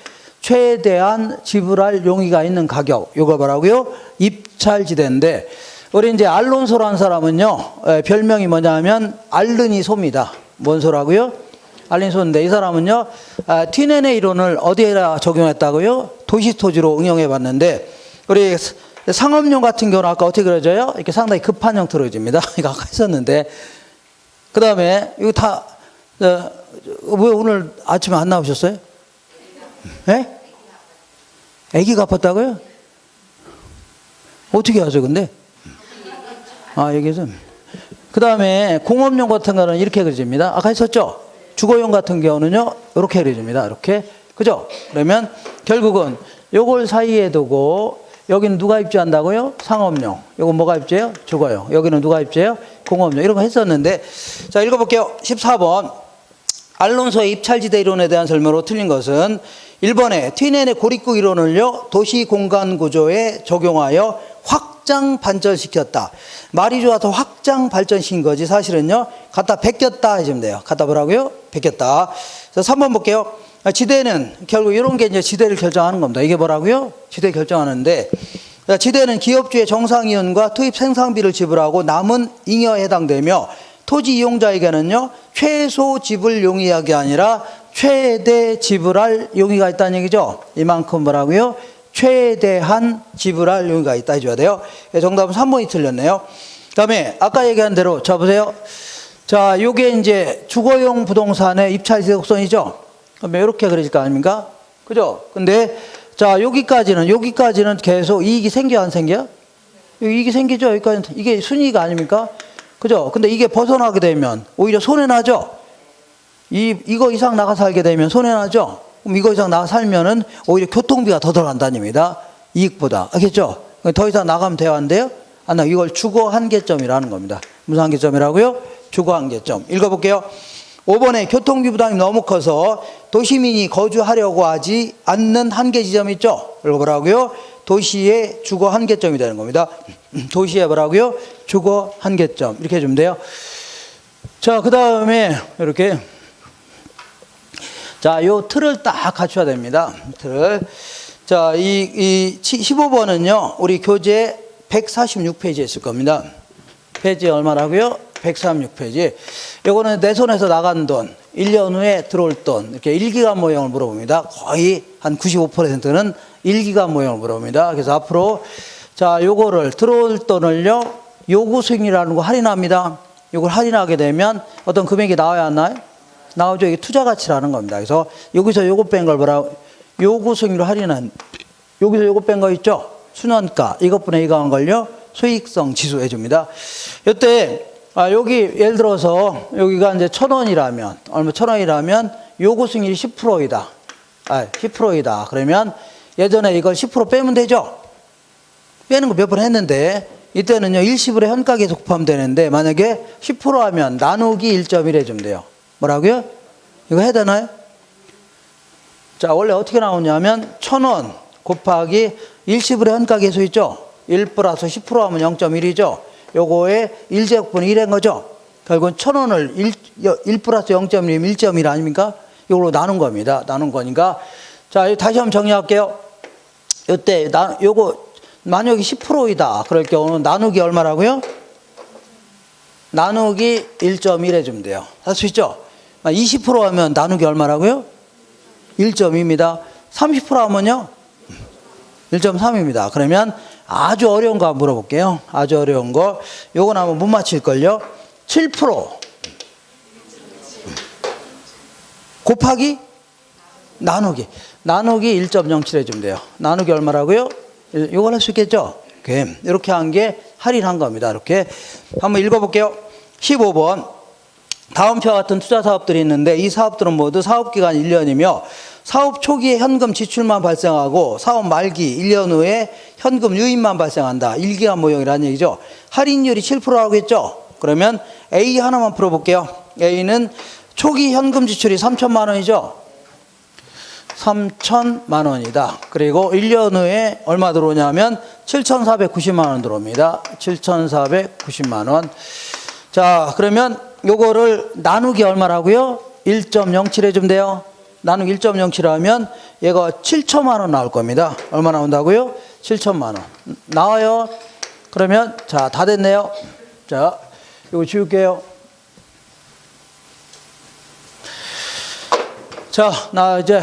최대한 지불할 용의가 있는 가격. 이거 뭐라고요? 입찰지대인데, 우리 이제 알론소라는 사람은요, 별명이 뭐냐면 알르니소입니다. 뭔 소라고요? 알린소인데, 이 사람은요, TNN의 이론을 어디에다 적용했다고요? 도시토지로 응용해 봤는데, 우리 상업용 같은 경우는 아까 어떻게 그려져요? 이렇게 상당히 급한 형태로 그려집니다. 이거 아까 했었는데. 그 다음에, 이거 왜 오늘 아침에 안 나오셨어요? 예? 애기가 아팠다고요? 어떻게 하죠, 근데? 얘기해서. 그 다음에 공업용 같은 거는 이렇게 그려집니다. 아까 했었죠? 주거용 같은 경우는요, 이렇게 그려집니다. 이렇게. 그죠? 그러면 결국은 요걸 사이에 두고 여기는 누가 입주한다고요? 상업용. 요건 뭐가 입주해요? 주거용. 여기는 누가 입주해요? 공업용. 이런 거 했었는데, 자, 읽어볼게요. 14번. 알론소의 입찰지대 이론에 대한 설명으로 틀린 것은 1번에 트윈엔의 고립국 이론을요, 도시 공간 구조에 적용하여 확장 발전시켰다. 말이 좋아서 확장 발전시킨 거지, 사실은요, 갖다 베꼈다 해주면 돼요. 갖다 뭐라고요? 베꼈다. 그래서 3번 볼게요. 지대는 결국 이런 게 이제 지대를 결정하는 겁니다. 이게 뭐라고요? 지대 결정하는데, 지대는 기업주의 정상이윤과 투입 생산비를 지불하고 남은 잉여에 해당되며 토지 이용자에게는요, 최소 지불 용의하게 아니라 최대 지불할 용의가 있다는 얘기죠. 이만큼 뭐라고요? 최대한 지불할 용의가 있다 해줘야 돼요. 정답은 3번이 틀렸네요. 그 다음에 아까 얘기한 대로, 자, 보세요. 자, 요게 이제 주거용 부동산의 입찰 지속선이죠. 그러면 이렇게 그려질 거 아닙니까? 그죠? 근데, 자, 여기까지는 계속 이익이 생겨, 안 생겨? 이익이 생기죠? 여기까지는. 이게 순이익 아닙니까? 그죠? 근데 이게 벗어나게 되면 오히려 손해나죠? 이거 이상 나가 살게 되면 손해나죠? 그럼 이거 이상 나가 살면은 오히려 교통비가 더 들어간다는 얘기입니다. 이익보다. 알겠죠? 더 이상 나가면 돼요? 안 돼요? 안 나가. 이걸 주거 한계점이라는 겁니다. 무슨 한계점이라고요? 주거 한계점. 읽어볼게요. 5번에 교통비 부담이 너무 커서 도시민이 거주하려고 하지 않는 한계 지점이 있죠? 읽어보라고요. 도시의 주거 한계점이 되는 겁니다. 도시의 뭐라고요? 주거 한계점. 이렇게 해주면 돼요. 자, 그 다음에 이렇게. 자, 요 틀을 딱 갖춰야 됩니다. 틀을. 자, 이 15번은요, 우리 교재 146페이지에 있을 겁니다. 페이지 얼마라고요? 136페이지. 요거는 내 손에서 나간 돈, 1년 후에 들어올 돈, 이렇게 일기간 모형을 물어봅니다. 거의 한 95%는 일기간 모형을 물어봅니다. 그래서 앞으로, 자, 요거를, 들어올 돈을요, 요구 수익률이라는 거 할인합니다. 요걸 할인하게 되면 어떤 금액이 나와야 하나요? 나오죠. 이게 투자 가치라는 겁니다. 그래서 여기서 요거 뺀 걸 뭐라고? 요구 수익률 할인한, 여기서 요거 뺀 거 있죠? 순원가, 이것분의 이거 한 걸요, 수익성 지수 해줍니다. 이때, 여기 예를 들어서 여기가 이제 1,000원이라면, 얼마 1,000원이라면 요구 수익률이 10%이다. 10%이다. 그러면 예전에 이걸 10% 빼면 되죠? 빼는 거 몇 번 했는데, 이때는요, 일시불에 현가계에서 곱하면 되는데, 만약에 10% 하면 나누기 1.1 해주면 돼요. 뭐라고요? 이거 해야 되나요? 자, 원래 어떻게 나오냐면, 1,000원 곱하기 일시불의 현가계수 있죠? 1 플러스 10% 하면 0.1이죠? 요거에 1제곱분의 1인 거죠? 결국은 1,000원을 1 플러스 0.1이면 1.1 아닙니까? 이걸로 나눈 겁니다. 나눈 거니까. 자, 다시 한번 정리할게요. 요때, 요거, 만약에 10%이다. 그럴 경우는 나누기 얼마라고요? 나누기 1.1 해주면 돼요. 할 수 있죠? 20% 하면 나누기 얼마라고요? 1.2입니다. 30% 하면요? 1.3입니다. 그러면 아주 어려운 거 한번 물어볼게요. 아주 어려운 거. 요건 한번 못 맞힐걸요? 7% 곱하기 나누기 1.07 해주면 돼요. 나누기 얼마라고요? 이걸 할 수 있겠죠? 이렇게 한 게 할인한 겁니다. 이렇게 한번 읽어볼게요. 15번. 다음 표와 같은 투자 사업들이 있는데 이 사업들은 모두 사업기간 1년이며 사업 초기에 현금 지출만 발생하고 사업 말기 1년 후에 현금 유입만 발생한다. 일기간 모형이라는 얘기죠. 할인율이 7%라고 했죠. 그러면 A 하나만 풀어볼게요. A는 초기 현금 지출이 3천만 원이죠. 3천만 원이다. 그리고 1년 후에 얼마 들어오냐면 7,490만 원 들어옵니다. 7,490만 원. 자, 그러면 요거를 나누기 얼마라고요? 1.07 해주면 돼요. 나누기 1.07 하면 얘가 7천만 원 나올 겁니다. 얼마 나온다고요? 7천만 원. 나와요. 그러면 자, 다 됐네요. 자, 요거 지울게요. 자, 나 이제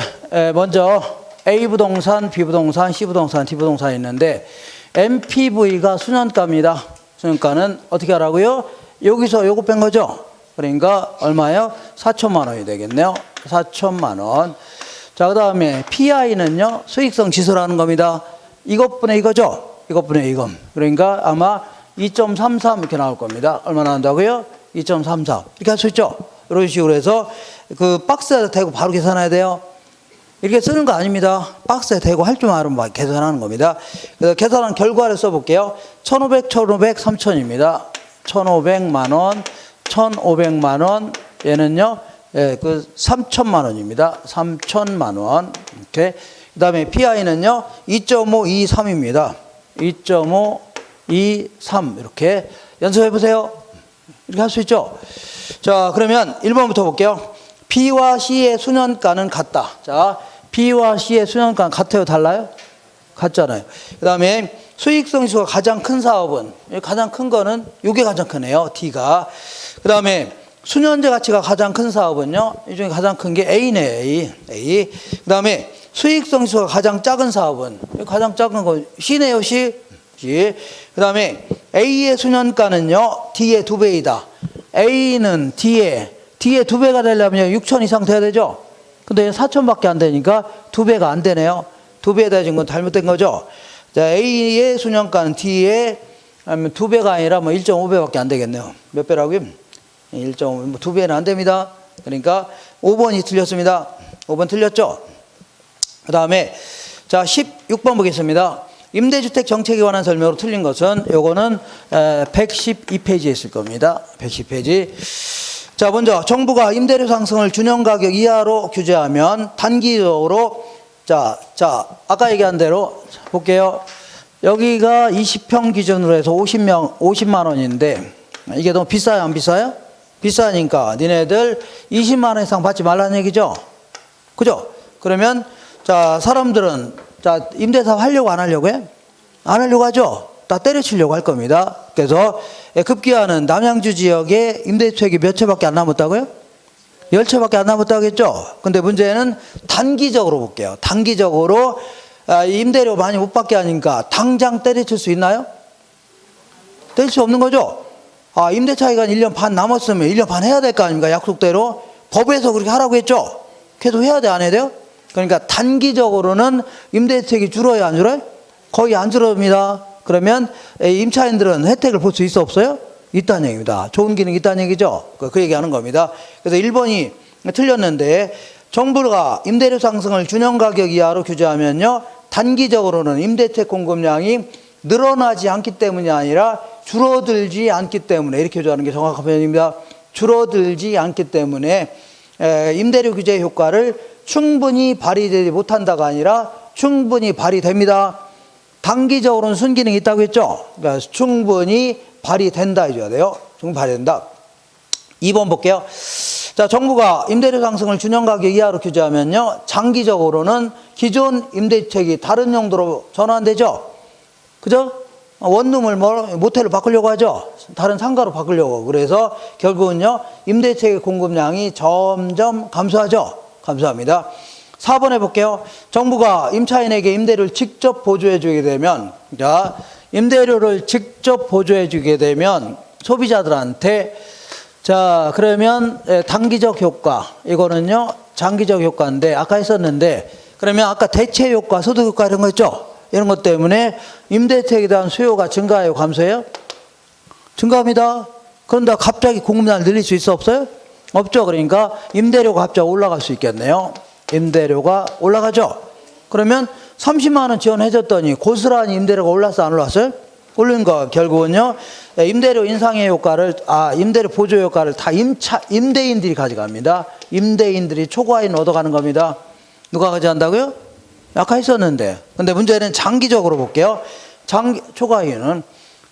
먼저 A 부동산, B 부동산, C 부동산, D 부동산이 있는데 MPV가 수년가입니다. 수년가는 어떻게 하라고요? 여기서 요거 뺀 거죠? 그러니까 얼마예요? 4천만 원이 되겠네요. 4천만 원. 자, 그 다음에 PI는요, 수익성 지수라는 겁니다. 이것분의 이거죠? 이것분의 이거. 그러니까 아마 2.33 이렇게 나올 겁니다. 얼마 나온다고요? 2.33. 이렇게 할 수 있죠? 이런 식으로 해서 그 박스에다 대고 바로 계산해야 돼요. 이렇게 쓰는 거 아닙니다. 박스에 대고 할 줄 알으면 계산하는 겁니다. 그래서 계산한 결과를 써볼게요. 1500, 1500, 3000입니다. 1500만 원, 1500만 원, 얘는요, 예, 그 3000만 원입니다. 3000만 원. 이렇게. 그 다음에 PI는요, 2.523입니다. 2.523. 이렇게 연습해 보세요. 이렇게 할 수 있죠? 자, 그러면 1번부터 볼게요. B와 C의 수년가는 같다. 자, B와 C의 수년가는 같아요? 달라요? 같잖아요. 그 다음에 수익성 지수가 가장 큰 사업은, 가장 큰 거는 이게 가장 크네요. D가. 그 다음에 수년제 가치가 가장 큰 사업은요, 이 중에 가장 큰 게 A네, A. 그 다음에 수익성 지수가 가장 작은 사업은, 가장 작은 거 C네요, C. 그 다음에 A의 수년가는요, D의 2배이다. A는 D의 2배가 되려면 6천 이상 돼야 되죠? 근데 4천밖에 안 되니까 2배가 안 되네요. 2배 되진 건 잘못된 거죠? 자, A의 수년가는 D의 2배가 아니라 뭐 1.5배밖에 안 되겠네요. 몇 배라고요? 1.5배, 2배는 안 됩니다. 그러니까 5번이 틀렸습니다. 5번 틀렸죠? 그 다음에, 자, 16번 보겠습니다. 임대주택 정책에 관한 설명으로 틀린 것은, 요거는 112페이지에 있을 겁니다. 110페이지. 자, 먼저 정부가 임대료 상승을 준용 가격 이하로 규제하면 단기적으로, 자, 아까 얘기한 대로 볼게요. 여기가 20평 기준으로 해서 50만 원인데, 이게 너무 비싸요, 안 비싸요? 비싸니까 니네들 20만 원 이상 받지 말라는 얘기죠? 그죠? 그러면, 자, 사람들은, 자, 임대사업 하려고 안 하려고 해? 안 하려고 하죠? 다 때려치려고 할 겁니다. 그래서 급기야는 남양주 지역에 임대주택이 몇 채밖에 안 남았다고요? 10채밖에 안 남았다겠죠? 근데 문제는 단기적으로 볼게요. 단기적으로 임대료 많이 못 받게 하니까 당장 때려칠 수 있나요? 때릴 수 없는 거죠? 임대 차익은 1년 반 남았으면 1년 반 해야 될 거 아닙니까? 약속대로. 법에서 그렇게 하라고 했죠? 계속 해야 돼, 안 해야 돼요? 그러니까 단기적으로는 임대주택이 줄어요, 안 줄어요? 거의 안 줄어듭니다. 그러면 임차인들은 혜택을 볼 수 있어, 없어요? 있다는 얘기입니다. 좋은 기능이 있다는 얘기죠. 그 얘기하는 겁니다. 그래서 1번이 틀렸는데, 정부가 임대료 상승을 준용 가격 이하로 규제하면요, 단기적으로는 임대주택 공급량이 늘어나지 않기 때문이 아니라 줄어들지 않기 때문에, 이렇게 규제하는 게 정확한 표현입니다. 줄어들지 않기 때문에 임대료 규제 효과를 충분히 발휘되지 못한다가 아니라 충분히 발휘됩니다. 단기적으로는 순기능이 있다고 했죠? 그러니까 충분히 발휘된다 해줘야 돼요. 충분히 발휘된다. 2번 볼게요. 자, 정부가 임대료 상승을 준용 가격 이하로 규제하면요, 장기적으로는 기존 임대주택이 다른 용도로 전환되죠? 그죠? 원룸을 모텔로 바꾸려고 하죠? 다른 상가로 바꾸려고. 그래서 결국은요, 임대주택의 공급량이 점점 감소하죠? 감소합니다. 4번 해볼게요. 정부가 임차인에게 임대료를 직접 보조해주게 되면, 자, 임대료를 직접 보조해주게 되면 소비자들한테, 자, 그러면 단기적 효과, 이거는요, 장기적 효과인데, 아까 했었는데, 그러면 아까 대체 효과, 소득 효과 이런 거 있죠? 이런 것 때문에 임대주택에 대한 수요가 증가해요, 감소해요? 증가합니다. 그런데 갑자기 공급량을 늘릴 수 있어, 없어요? 없죠. 그러니까 임대료가 갑자기 올라갈 수 있겠네요. 임대료가 올라가죠. 그러면 30만 원 지원해줬더니 고스란히 임대료가 올랐어, 안 올랐어요? 오른 거 결국은요, 임대료 인상의 효과를, 임대료 보조 효과를 다 임대인들이 가져갑니다. 임대인들이 초과인 얻어가는 겁니다. 누가 가져간다고요? 아까 했었는데. 근데 문제는 장기적으로 볼게요. 초과인은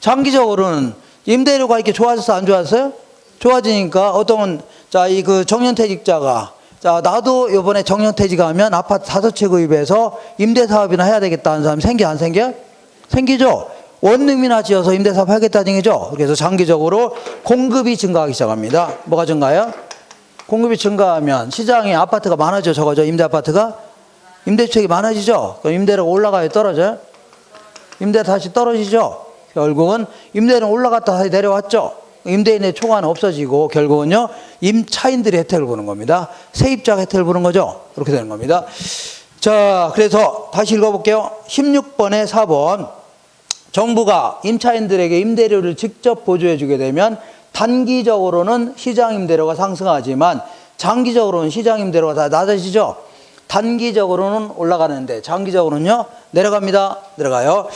장기적으로는 임대료가 이렇게 좋아졌어, 안 좋아졌어요? 좋아지니까 어떤, 자, 그 정년퇴직자가, 자, 나도 이번에 정년퇴직하면 아파트 5채 구입해서 임대사업이나 해야 되겠다는 사람이 생겨, 안 생겨? 생기죠? 원룸이나 지어서 임대사업 하겠다는 얘기죠? 그래서 장기적으로 공급이 증가하기 시작합니다. 뭐가 증가해요? 공급이 증가하면 시장에 아파트가 많아져, 적어져, 임대아파트가? 임대주택이 많아지죠? 그럼 임대료가 올라가요, 떨어져요? 임대 다시 떨어지죠? 결국은 임대료는 올라갔다 다시 내려왔죠? 임대인의 초과는 없어지고 결국은요, 임차인들이 혜택을 보는 겁니다. 세입자가 혜택을 보는 거죠. 그렇게 되는 겁니다. 자, 그래서 다시 읽어볼게요. 16번에 4번. 정부가 임차인들에게 임대료를 직접 보조해 주게 되면 단기적으로는 시장 임대료가 상승하지만 장기적으로는 시장 임대료가 다 낮아지죠. 단기적으로는 올라가는데 장기적으로는요 내려갑니다. 내려가요.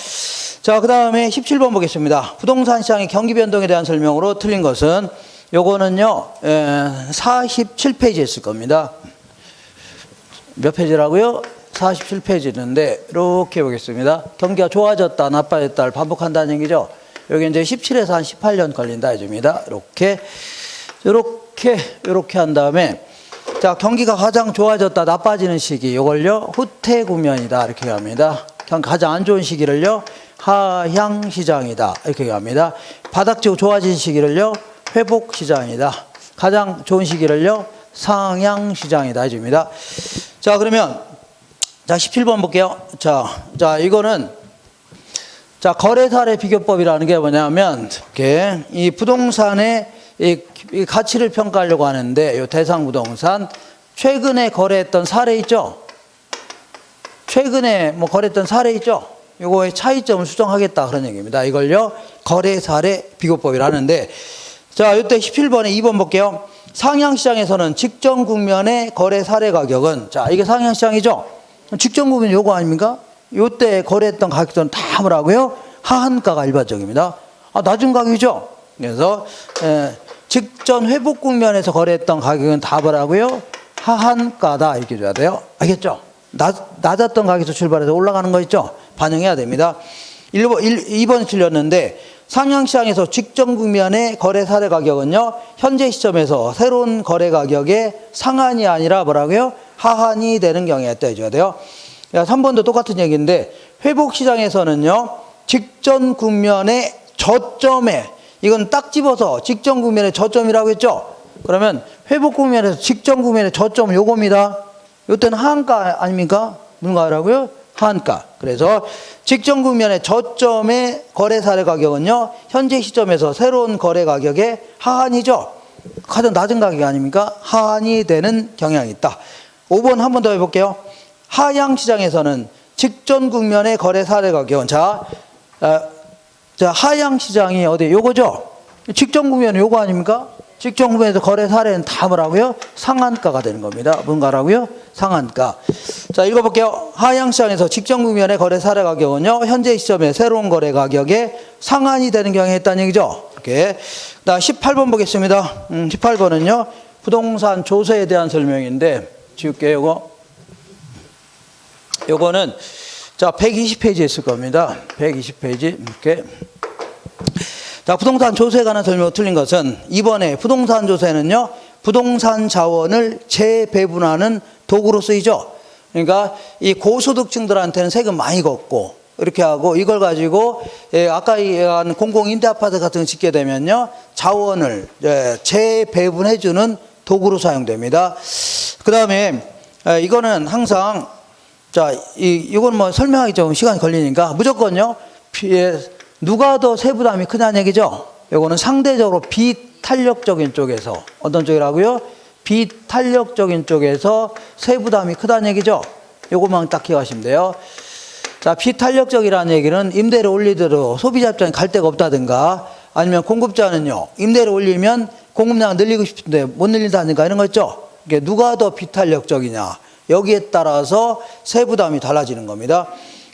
자, 그 다음에 17번 보겠습니다. 부동산 시장의 경기 변동에 대한 설명으로 틀린 것은 요거는요 47페이지에 있을 겁니다. 몇 페이지라고요? 47페이지인데 이렇게 보겠습니다. 경기가 좋아졌다 나빠졌다를 반복한다는 얘기죠. 여기 이제 17에서 한 18년 걸린다 해줍니다. 이렇게 한 다음에 자, 경기가 가장 좋아졌다 나빠지는 시기 요걸요 후퇴 국면이다 이렇게 합니다. 가장 안 좋은 시기를요 하향 시장이다 이렇게 합니다. 바닥지고 좋아진 시기를요 회복 시장이다. 가장 좋은 시기를요 상향 시장이다 해줍니다. 자, 그러면 자 17번 볼게요. 자 이거는 자 거래 사례 비교법이라는 게 뭐냐면 이렇게 이 부동산의 이 가치를 평가하려고 하는데 이 대상 부동산 최근에 거래했던 사례 있죠? 최근에 뭐 거래했던 사례 있죠? 요거의 차이점을 수정하겠다 그런 얘기입니다. 이걸요 거래 사례 비교법이라는데 자 이때 17번에 2번 볼게요. 상향시장에서는 직전 국면의 거래 사례 가격은 자 이게 상향시장이죠? 직전 국면 요거 아닙니까? 요때 거래했던 가격들은 다 뭐라고요? 하한가가 일반적입니다. 낮은 가격이죠? 그래서 직전 회복 국면에서 거래했던 가격은 다 뭐라고요? 하한가다 이렇게 줘야 돼요. 알겠죠? 낮았던 가격에서 출발해서 올라가는 거 있죠? 반영해야 됩니다. 2번이 틀렸는데 상향시장에서 직전 국면의 거래 사례 가격은요 현재 시점에서 새로운 거래 가격의 상한이 아니라 뭐라고요? 하한이 되는 경우에 해줘야 돼요. 3번도 똑같은 얘기인데 회복시장에서는요 직전 국면의 저점에 이건 딱 집어서 직전 국면의 저점이라고 했죠. 그러면 회복 국면에서 직전 국면의 저점 요겁니다. 요때는 하한가 아닙니까? 무슨 가라고요? 하한가. 그래서 직전 국면의 저점의 거래 사례 가격은요 현재 시점에서 새로운 거래 가격의 하한이죠. 가장 낮은 가격이 아닙니까? 하한이 되는 경향이 있다. 5번 한 번 더 해볼게요. 하향 시장에서는 직전 국면의 거래 사례 가격은 자 하향 시장이 어디 요거죠? 직전 국면은 요거 아닙니까? 직전 국면에서 거래 사례는 다 뭐라고요? 상한가가 되는 겁니다. 뭔가라고요? 상한가. 자, 읽어볼게요. 하향 시장에서 직전 국면의 거래 사례 가격은요 현재 시점에 새로운 거래 가격에 상한이 되는 경향이 있다는 얘기죠. 이렇게. 나 18번 보겠습니다. 18번은요 부동산 조세에 대한 설명인데 지울게요. 요거는 자 120페이지에 있을 겁니다. 120페이지 이렇게. 자, 부동산 조세에 관한 설명으로 틀린 것은 이번에 부동산 조세는요 부동산 자원을 재배분하는 도구로 쓰이죠. 그러니까 이 고소득층들한테는 세금 많이 걷고 이렇게 하고 이걸 가지고 아까 얘기한 공공임대아파트 같은 거 짓게 되면요 자원을 재배분해주는 도구로 사용됩니다. 그 다음에 이거는 항상 자, 이건 뭐 설명하기 좀 시간이 걸리니까 무조건요 누가 더 세부담이 크다는 얘기죠. 이거는 상대적으로 비탄력적인 쪽에서 어떤 쪽이라고요? 비탄력적인 쪽에서 세부담이 크다는 얘기죠. 요것만 딱 기억하시면 돼요. 자, 비탄력적이라는 얘기는 임대를 올리더라도 소비자 입장에 갈 데가 없다든가 아니면 공급자는요 임대를 올리면 공급량을 늘리고 싶은데 못 늘린다든가 이런 거 있죠. 이게 누가 더 비탄력적이냐 여기에 따라서 세부담이 달라지는 겁니다.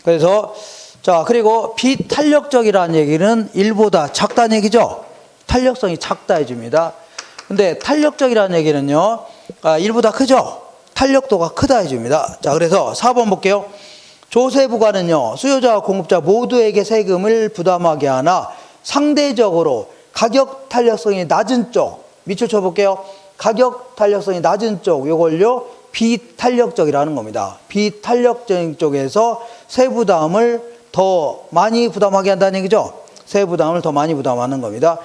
그래서 자, 그리고 비탄력적이라는 얘기는 1보다 작다는 얘기죠. 탄력성이 작다 해줍니다. 근데 탄력적이라는 얘기는요 1보다 크죠. 탄력도가 크다 해줍니다. 자, 그래서 4번 볼게요. 조세부과는요 수요자와 공급자 모두에게 세금을 부담하게 하나 상대적으로 가격 탄력성이 낮은 쪽 밑줄 쳐볼게요. 가격 탄력성이 낮은 쪽 요걸요 비탄력적이라는 겁니다. 비탄력적인 쪽에서 세부담을 더 많이 부담하게 한다는 얘기죠. 세부담을 더 많이 부담하는 겁니다.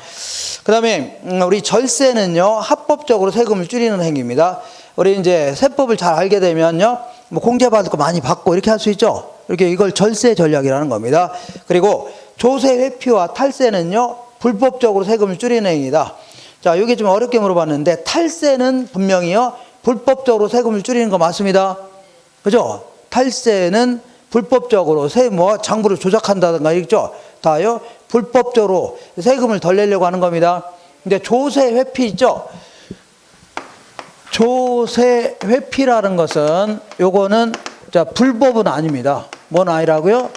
그 다음에 우리 절세는요 합법적으로 세금을 줄이는 행위입니다. 우리 이제 세법을 잘 알게 되면요 뭐 공제받을 거 많이 받고 이렇게 할 수 있죠. 이렇게 이걸 절세 전략이라는 겁니다. 그리고 조세 회피와 탈세는요 불법적으로 세금을 줄이는 행위다. 자, 이게 좀 어렵게 물어봤는데 탈세는 분명히요 불법적으로 세금을 줄이는 거 맞습니다. 그죠? 탈세는 불법적으로 뭐 장부를 조작한다든가 있죠. 다요 불법적으로 세금을 덜 내려고 하는 겁니다. 근데 조세 회피 있죠. 조세 회피라는 것은 요거는 자 불법은 아닙니다. 뭔 아니라고요?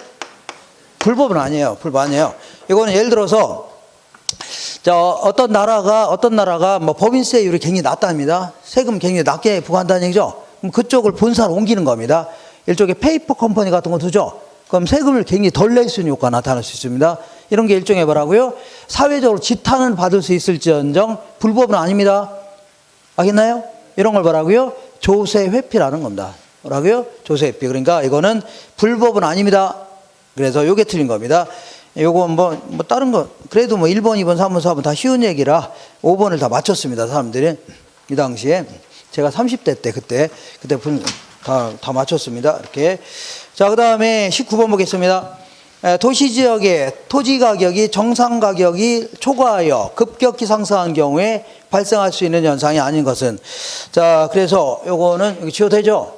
불법은 아니에요. 불법 아니에요. 이거는 예를 들어서 자 어떤 나라가 뭐 법인세율이 굉장히 낮답니다. 세금 굉장히 낮게 부과한다는 얘기죠. 그럼 그쪽을 본사로 옮기는 겁니다. 일종의 페이퍼 컴퍼니 같은 거 두죠. 그럼 세금을 굉장히 덜 낼 수 있는 효과가 나타날 수 있습니다. 이런 게 일종의 뭐라고요? 사회적으로 지탄은 받을 수 있을지언정 불법은 아닙니다. 알겠나요? 이런 걸 뭐라고요? 조세 회피라는 겁니다. 뭐라고요? 조세 회피. 그러니까 이거는 불법은 아닙니다. 그래서 요게 틀린 겁니다. 요거 뭐 다른 거 그래도 뭐 1번, 2번, 3번, 4번 다 쉬운 얘기라 5번을 다 맞췄습니다. 사람들이 이 당시에 제가 30대 때 그때 다 맞췄습니다. 이렇게. 자, 그다음에 19번 보겠습니다. 도시 지역의 토지 가격이 정상 가격이 초과하여 급격히 상승한 경우에 발생할 수 있는 현상이 아닌 것은 자, 그래서 요거는 여기 지워도 되죠?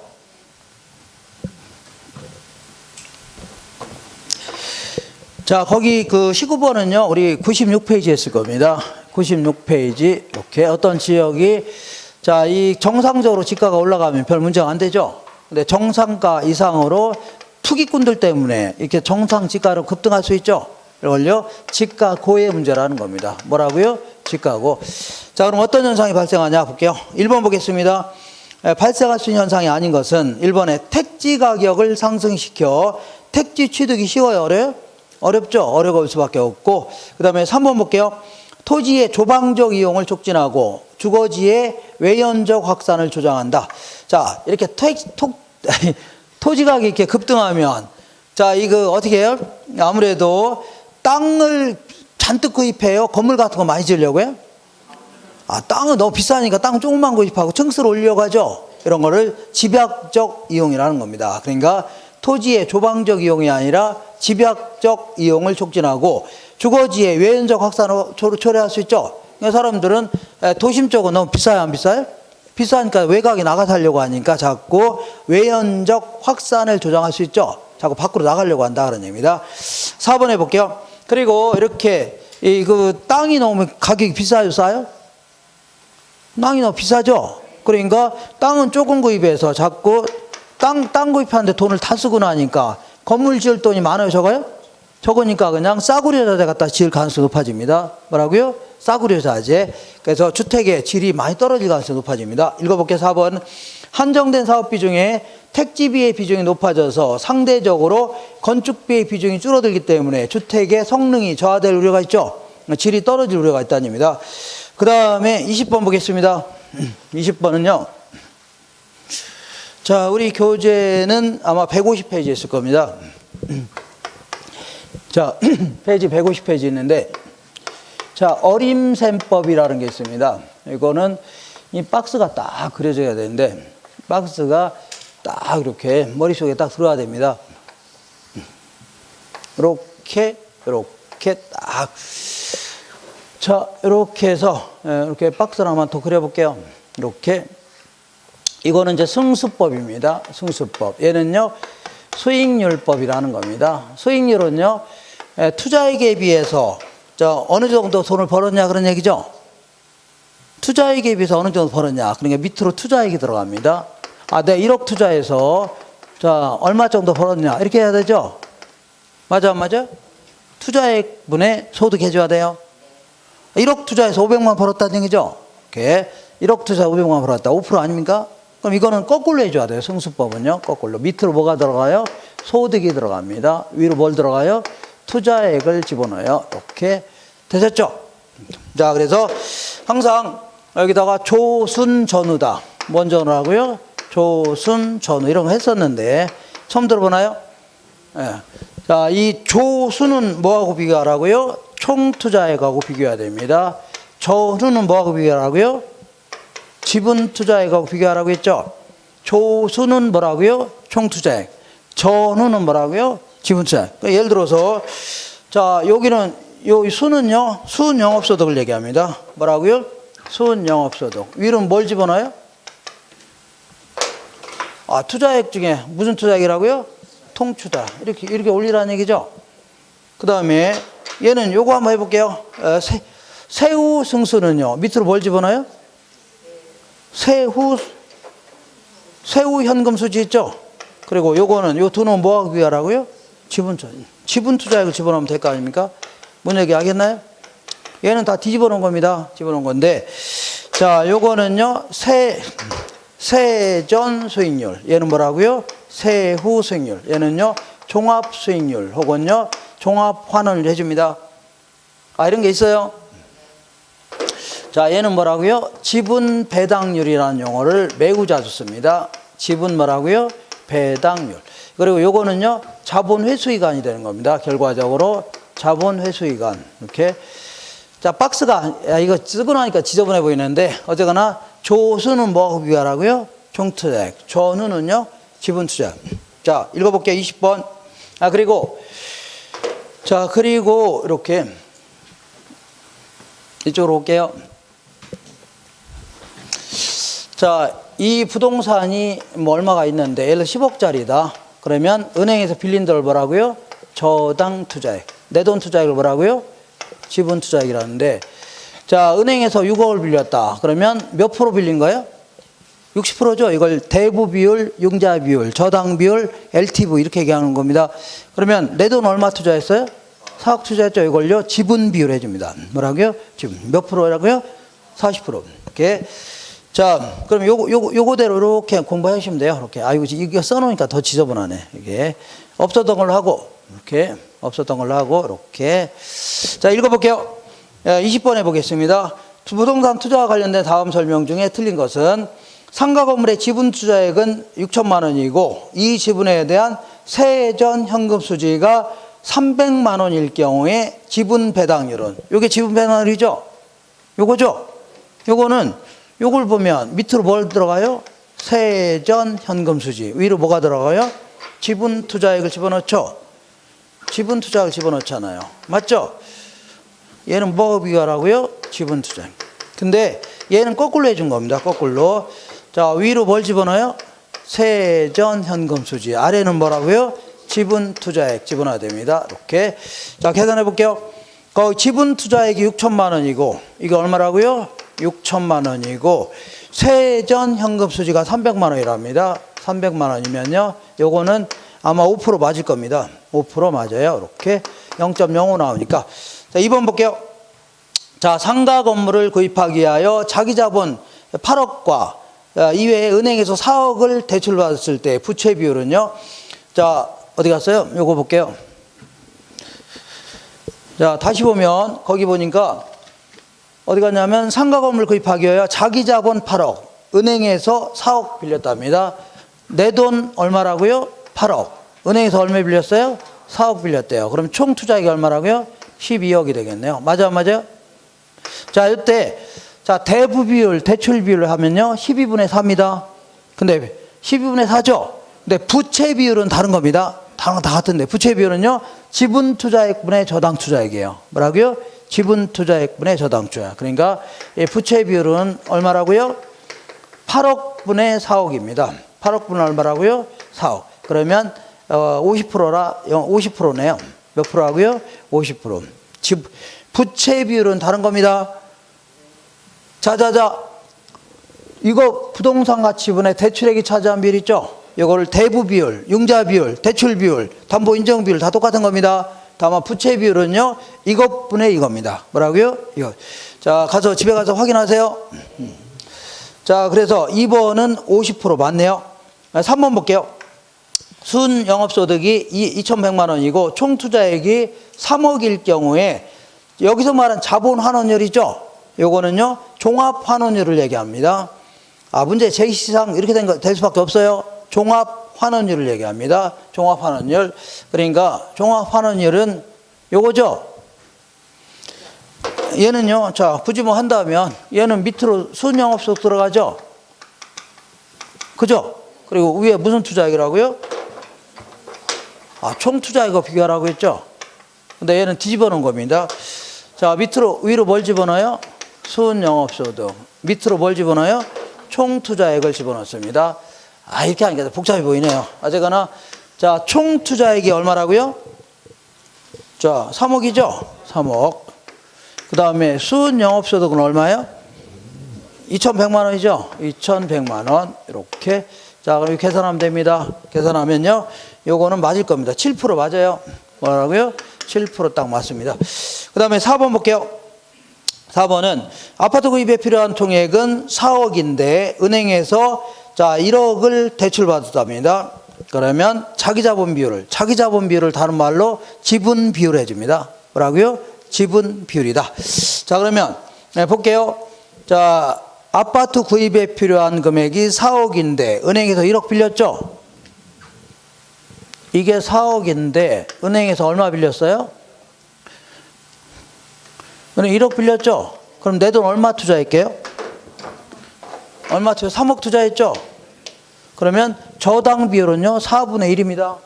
자, 거기 그 19번은요, 우리 96페이지에 있을 겁니다. 96페이지. 이렇게 어떤 지역이, 자, 이 정상적으로 지가가 올라가면 별 문제가 안 되죠. 근데 정상가 이상으로 투기꾼들 때문에 이렇게 정상 지가로 급등할 수 있죠. 이걸요, 지가 고의 문제라는 겁니다. 뭐라고요? 지가고. 자, 그럼 어떤 현상이 발생하냐 볼게요. 1번 보겠습니다. 발생할 수 있는 현상이 아닌 것은 1번에 택지 가격을 상승시켜 택지 취득이 쉬워요, 어려요? 어렵죠. 어려울 수밖에 없고. 그 다음에 3번 볼게요. 토지의 조방적 이용을 촉진하고 주거지의 외연적 확산을 조장한다. 자, 이렇게 토지 가격이 이렇게 급등하면 자, 이거 어떻게 해요? 아무래도 땅을 잔뜩 구입해요. 건물 같은 거 많이 지으려고요? 아, 땅은 너무 비싸니까 땅 조금만 구입하고 층수를 올리려고 하죠. 이런 거를 집약적 이용이라는 겁니다. 그러니까 토지의 조방적 이용이 아니라 집약적 이용을 촉진하고 주거지의 외연적 확산을 초래할 수 있죠. 그러니까 사람들은 도심 쪽은 너무 비싸요, 안 비싸요? 비싸니까 외곽에 나가 살려고 하니까 자꾸 외연적 확산을 조장할 수 있죠. 자꾸 밖으로 나가려고 한다 그런 얘기입니다. 4번 해볼게요. 그리고 이렇게 그 땅이 너무 가격이 비싸요, 싸요? 땅이 너무 비싸죠. 그러니까 땅은 조금 구입해서 자꾸 땅 구입하는데 돈을 다 쓰고 나니까 건물 지을 돈이 많아요, 적어요? 적으니까 그냥 싸구려 자재 갖다 지을 가능성이 높아집니다. 뭐라고요? 싸구려 자재. 그래서 주택의 질이 많이 떨어질 가능성이 높아집니다. 읽어볼게요. 4번. 한정된 사업비 중에 택지비의 비중이 높아져서 상대적으로 건축비의 비중이 줄어들기 때문에 주택의 성능이 저하될 우려가 있죠. 질이 떨어질 우려가 있다는 얘기입니다. 그 다음에 20번 보겠습니다. 20번은요. 자, 우리 교재는 아마 150페이지에 있을 겁니다. 자, 페이지 150페이지 있는데, 자, 어림셈법이라는 게 있습니다. 이거는 이 박스가 딱 그려져야 되는데, 박스가 딱 이렇게 머릿속에 딱 들어와야 됩니다. 이렇게 딱. 자, 이렇게 해서, 이렇게 박스를 한번 더 그려볼게요. 이렇게. 이거는 이제 승수법입니다. 승수법. 얘는요, 수익률법이라는 겁니다. 수익률은요, 투자액에 비해서 어느 정도 돈을 벌었냐 그런 얘기죠. 투자액에 비해서 어느 정도 벌었냐. 그러니까 밑으로 투자액이 들어갑니다. 아, 내가 1억 투자해서 자, 얼마 정도 벌었냐. 이렇게 해야 되죠. 맞아, 안 맞아? 투자액분에 소득해줘야 돼요. 1억 투자해서 500만 벌었다는 얘기죠. 이렇게 1억 투자 500만 벌었다. 5% 아닙니까? 그럼 이거는 거꾸로 해줘야 돼요. 승수법은요. 거꾸로. 밑으로 뭐가 들어가요? 소득이 들어갑니다. 위로 뭘 들어가요? 투자액을 집어넣어요. 이렇게 되셨죠? 자, 그래서 항상 여기다가 조순전후다. 뭔 전후라고요? 조순전후 이런 거 했었는데 처음 들어보나요? 네. 자, 이 조수는 뭐하고 비교하라고요? 총투자액하고 비교해야 됩니다. 전후는 뭐하고 비교하라고요? 지분 투자액하고 비교하라고 했죠. 조수는 뭐라고요? 총투자액. 전후는 뭐라고요? 지분 투자액. 그러니까 예를 들어서 자, 여기는 요 수는요, 순영업소득을 얘기합니다. 뭐라고요? 순영업소득. 위로는 뭘 집어넣어요? 아, 투자액 중에 무슨 투자액이라고요? 통투자. 이렇게 올리라는 얘기죠. 그 다음에 얘는 요거 한번 해볼게요. 새우 승수는요, 밑으로 뭘 집어넣어요? 세후 현금 수지 있죠? 그리고 요거는, 요 두 놈 뭐하고 비교하라고요? 지분 투자액을 집어넣으면 될 거 아닙니까? 뭔 얘기 하겠나요? 얘는 다 뒤집어 놓은 겁니다. 집어넣은 건데. 자, 요거는요, 세전 수익률. 얘는 뭐라고요? 세후 수익률. 얘는요, 종합 수익률 혹은요, 종합 환원을 해줍니다. 아, 이런 게 있어요. 자, 얘는 뭐라고요? 지분 배당률이라는 용어를 매우 자주 씁니다. 지분 뭐라고요? 배당률. 그리고 요거는요, 자본 회수기간이 되는 겁니다. 결과적으로 자본 회수기간. 이렇게. 자, 박스가, 야, 이거 쓰고 나니까 지저분해 보이는데, 어쨌거나, 조수는 뭐하고 비교하라고요? 총투자액. 전후는요, 지분투자액. 자, 읽어볼게요. 20번. 아, 그리고, 자, 그리고, 이렇게, 이쪽으로 올게요. 자, 이 부동산이 뭐 얼마가 있는데, 예를 들어 10억짜리다. 그러면, 은행에서 빌린 돈 뭐라고요? 저당 투자액. 내 돈 투자액을 뭐라고요? 지분 투자액이라는데, 자, 은행에서 6억을 빌렸다. 그러면 몇 프로 빌린 거예요? 60%죠. 이걸 대부 비율, 융자 비율, 저당 비율, LTV 이렇게 얘기하는 겁니다. 그러면 내 돈 얼마 투자했어요? 4억 투자했죠. 이걸요, 지분 비율 해줍니다. 뭐라고요? 지분. 몇 프로라고요? 40%. 이렇게. 자, 그럼 요거대로 이렇게 공부하시면 돼요. 이렇게. 아, 이거 써놓으니까 더 지저분하네. 이게. 없었던 걸로 하고, 이렇게. 없었던 걸로 하고, 이렇게. 자, 읽어볼게요. 20번 해보겠습니다. 부동산 투자와 관련된 다음 설명 중에 틀린 것은 상가 건물의 지분 투자액은 6천만 원이고 이 지분에 대한 세전 현금 수지가 300만 원일 경우에 지분 배당률은, 요게 지분 배당률이죠? 요거죠? 요거는, 요걸 보면 밑으로 뭘 들어가요? 세전 현금 수지. 위로 뭐가 들어가요? 지분 투자액을 집어넣죠? 지분 투자액을 집어넣잖아요. 맞죠? 얘는 뭐하고 비교하라고요? 지분 투자액. 근데 얘는 거꾸로 해준 겁니다. 거꾸로. 자, 위로 뭘 집어넣어요? 세전 현금 수지. 아래는 뭐라고요? 지분 투자액 집어넣어야 됩니다. 이렇게. 자, 계산해 볼게요. 거기 지분 투자액이 6천만 원이고, 이게 얼마라고요? 6천만 원이고, 세전 현금 수지가 300만 원이랍니다. 300만 원이면요, 요거는 아마 5% 맞을 겁니다. 5% 맞아요. 이렇게 0.05 나오니까. 자, 2번 볼게요. 자, 상가 건물을 구입하기 위하여 자기 자본 8억과 이외에 은행에서 4억을 대출받았을 때 부채 비율은요. 자, 어디 갔어요? 요거 볼게요. 자, 다시 보면 거기 보니까 어디 갔냐면 상가 건물 구입하기 위하여 자기 자본 8억, 은행에서 4억 빌렸답니다. 내 돈 얼마라고요? 8억. 은행에서 얼마 빌렸어요? 4억 빌렸대요. 그럼 총 투자액이 얼마라고요? 12억이 되겠네요. 맞아요, 맞아요? 자, 이때, 자, 대부 비율, 대출 비율을 하면요, 12분의 4입니다. 근데 12분의 4죠? 근데 부채 비율은 다른 겁니다. 다른 건 다 같은데, 부채 비율은요, 지분 투자액분의 저당 투자액이에요. 뭐라고요? 지분 투자액분의 저당 투자액. 그러니까, 부채 비율은 얼마라고요? 8억분의 4억입니다. 8억분은 얼마라고요? 4억. 그러면, 50%네요. 몇 프로라고요? 50%. 부채 비율은 다른 겁니다. 자자자, 이거 부동산 가치분의 대출액이 차지한 비율 있죠? 이거를 대부 비율, 융자 비율, 대출 비율, 담보 인정 비율 다 똑같은 겁니다. 다만 부채 비율은요, 이것분의 이겁니다. 뭐라고요? 이거. 자, 가서 집에 가서 확인하세요. 자, 그래서 2번은 50% 맞네요. 3번 볼게요. 순 영업소득이 2,100만 원이고 총 투자액이 3억일 경우에 여기서 말한 자본 환원율이죠. 요거는요, 종합 환원율을 얘기합니다. 아, 문제 제시상 이렇게 될 수밖에 없어요. 종합 환원율을 얘기합니다. 종합 환원율. 그러니까 종합 환원율은 요거죠. 얘는요, 자, 굳이 뭐 한다면 얘는 밑으로 순 영업소득 들어가죠. 그죠? 그리고 위에 무슨 투자액이라고요? 아, 총 투자액과 비교하라고 했죠? 근데 얘는 뒤집어 놓은 겁니다. 자, 위로 뭘 집어넣어요? 순영업소득. 밑으로 뭘 집어넣어요? 총 투자액을 집어넣습니다. 아, 이렇게 하니까 복잡해 보이네요. 어쨌거나, 자, 총 투자액이 얼마라고요? 자, 3억이죠? 3억. 그 다음에 순영업소득은 얼마예요? 2,100만 원이죠? 2,100만 원. 이렇게. 자, 그럼 계산하면 됩니다. 계산하면요. 요거는 맞을 겁니다. 7% 맞아요. 뭐라고요? 7% 딱 맞습니다. 그 다음에 4번 볼게요. 4번은 아파트 구입에 필요한 총액은 4억인데 은행에서 자 1억을 대출받았답니다. 그러면 자기자본 비율을 다른 말로 지분 비율 해줍니다. 뭐라고요? 지분 비율이다. 자 그러면 네, 볼게요. 자 아파트 구입에 필요한 금액이 4억인데 은행에서 1억 빌렸죠? 이게 4억인데 은행에서 얼마 빌렸어요? 은행 1억 빌렸죠? 그럼 내 돈 얼마 투자할게요? 얼마 투자? 3억 투자했죠? 그러면 저당 비율은요 4분의 1입니다.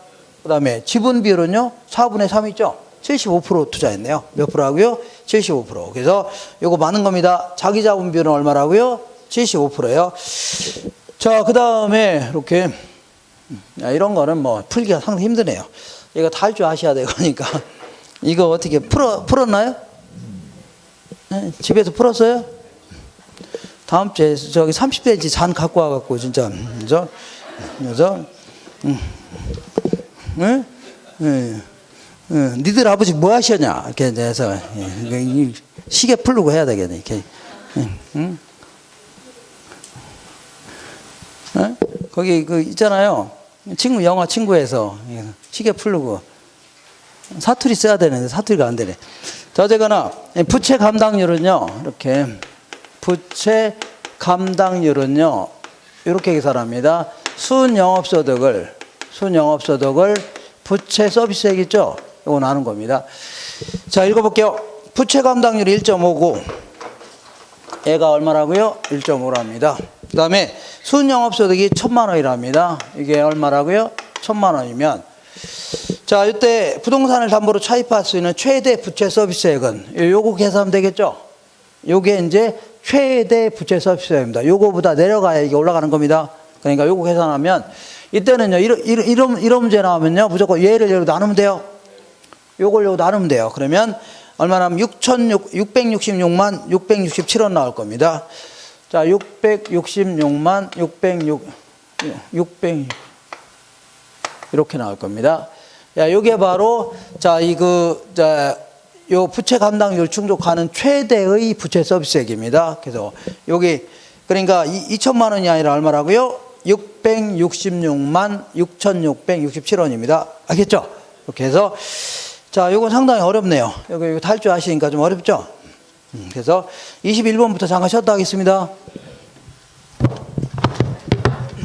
그 다음에 지분 비율은요 4분의 3 있죠? 75% 투자했네요. 몇 프로라고요? 75%. 그래서 요거 많은 겁니다. 자기 자본 비율은 얼마라고요? 75%예요. 자, 그 다음에 이렇게 이런 거는 뭐 풀기가 상당히 힘드네요. 이거 다 할 줄 아셔야 되고 그러니까 이거 어떻게 풀었나요? 네, 집에서 풀었어요? 다음 주에 저기 30cm 잔 갖고 와갖고 진짜 그죠? 응? 응? 니들 아버지 뭐 하셨냐? 이렇게 해서 시계 풀고 해야 되겠네. 이렇게. 응? 응? 거기 그 있잖아요. 영화 친구에서 시계 풀고 사투리 써야 되는데 사투리가 안 되네. 자, 어쨌거나 부채 감당률은요. 이렇게 부채 감당률은요. 이렇게 계산합니다. 순영업소득을 부채 서비스액 있죠? 이거 나눈 겁니다. 자, 읽어볼게요. 부채 감당률이 1.5고 얘가 얼마라고요? 1.5랍니다. 그 다음에 순영업소득이 1,000만 원이랍니다. 이게 얼마라고요? 1,000만 원이면 자, 이때 부동산을 담보로 차입할 수 있는 최대 부채 서비스액은 요거 계산하면 되겠죠? 요게 이제 최대 부채 서비스액입니다. 요거보다 내려가야 이게 올라가는 겁니다. 그러니까 요거 계산하면 이때는요, 이런 문제 나오면요, 무조건 얘를 여기 나누면 돼요. 요걸 나누면 돼요. 그러면 얼마나 하면 666만 667원 나올 겁니다. 자, 666만 600 이렇게 나올 겁니다. 야, 요게 바로 자, 요 부채 감당률 충족하는 최대의 부채 서비스액입니다. 그래서 여기 그러니까 2천만 원이 아니라 얼마라고요? 666만 6,667원입니다. 알겠죠? 이렇게 해서 자, 요건 상당히 어렵네요. 이거 다 할 줄 아시니까 좀 어렵죠? 그래서 21번부터 잠깐 쉬었다 하겠습니다.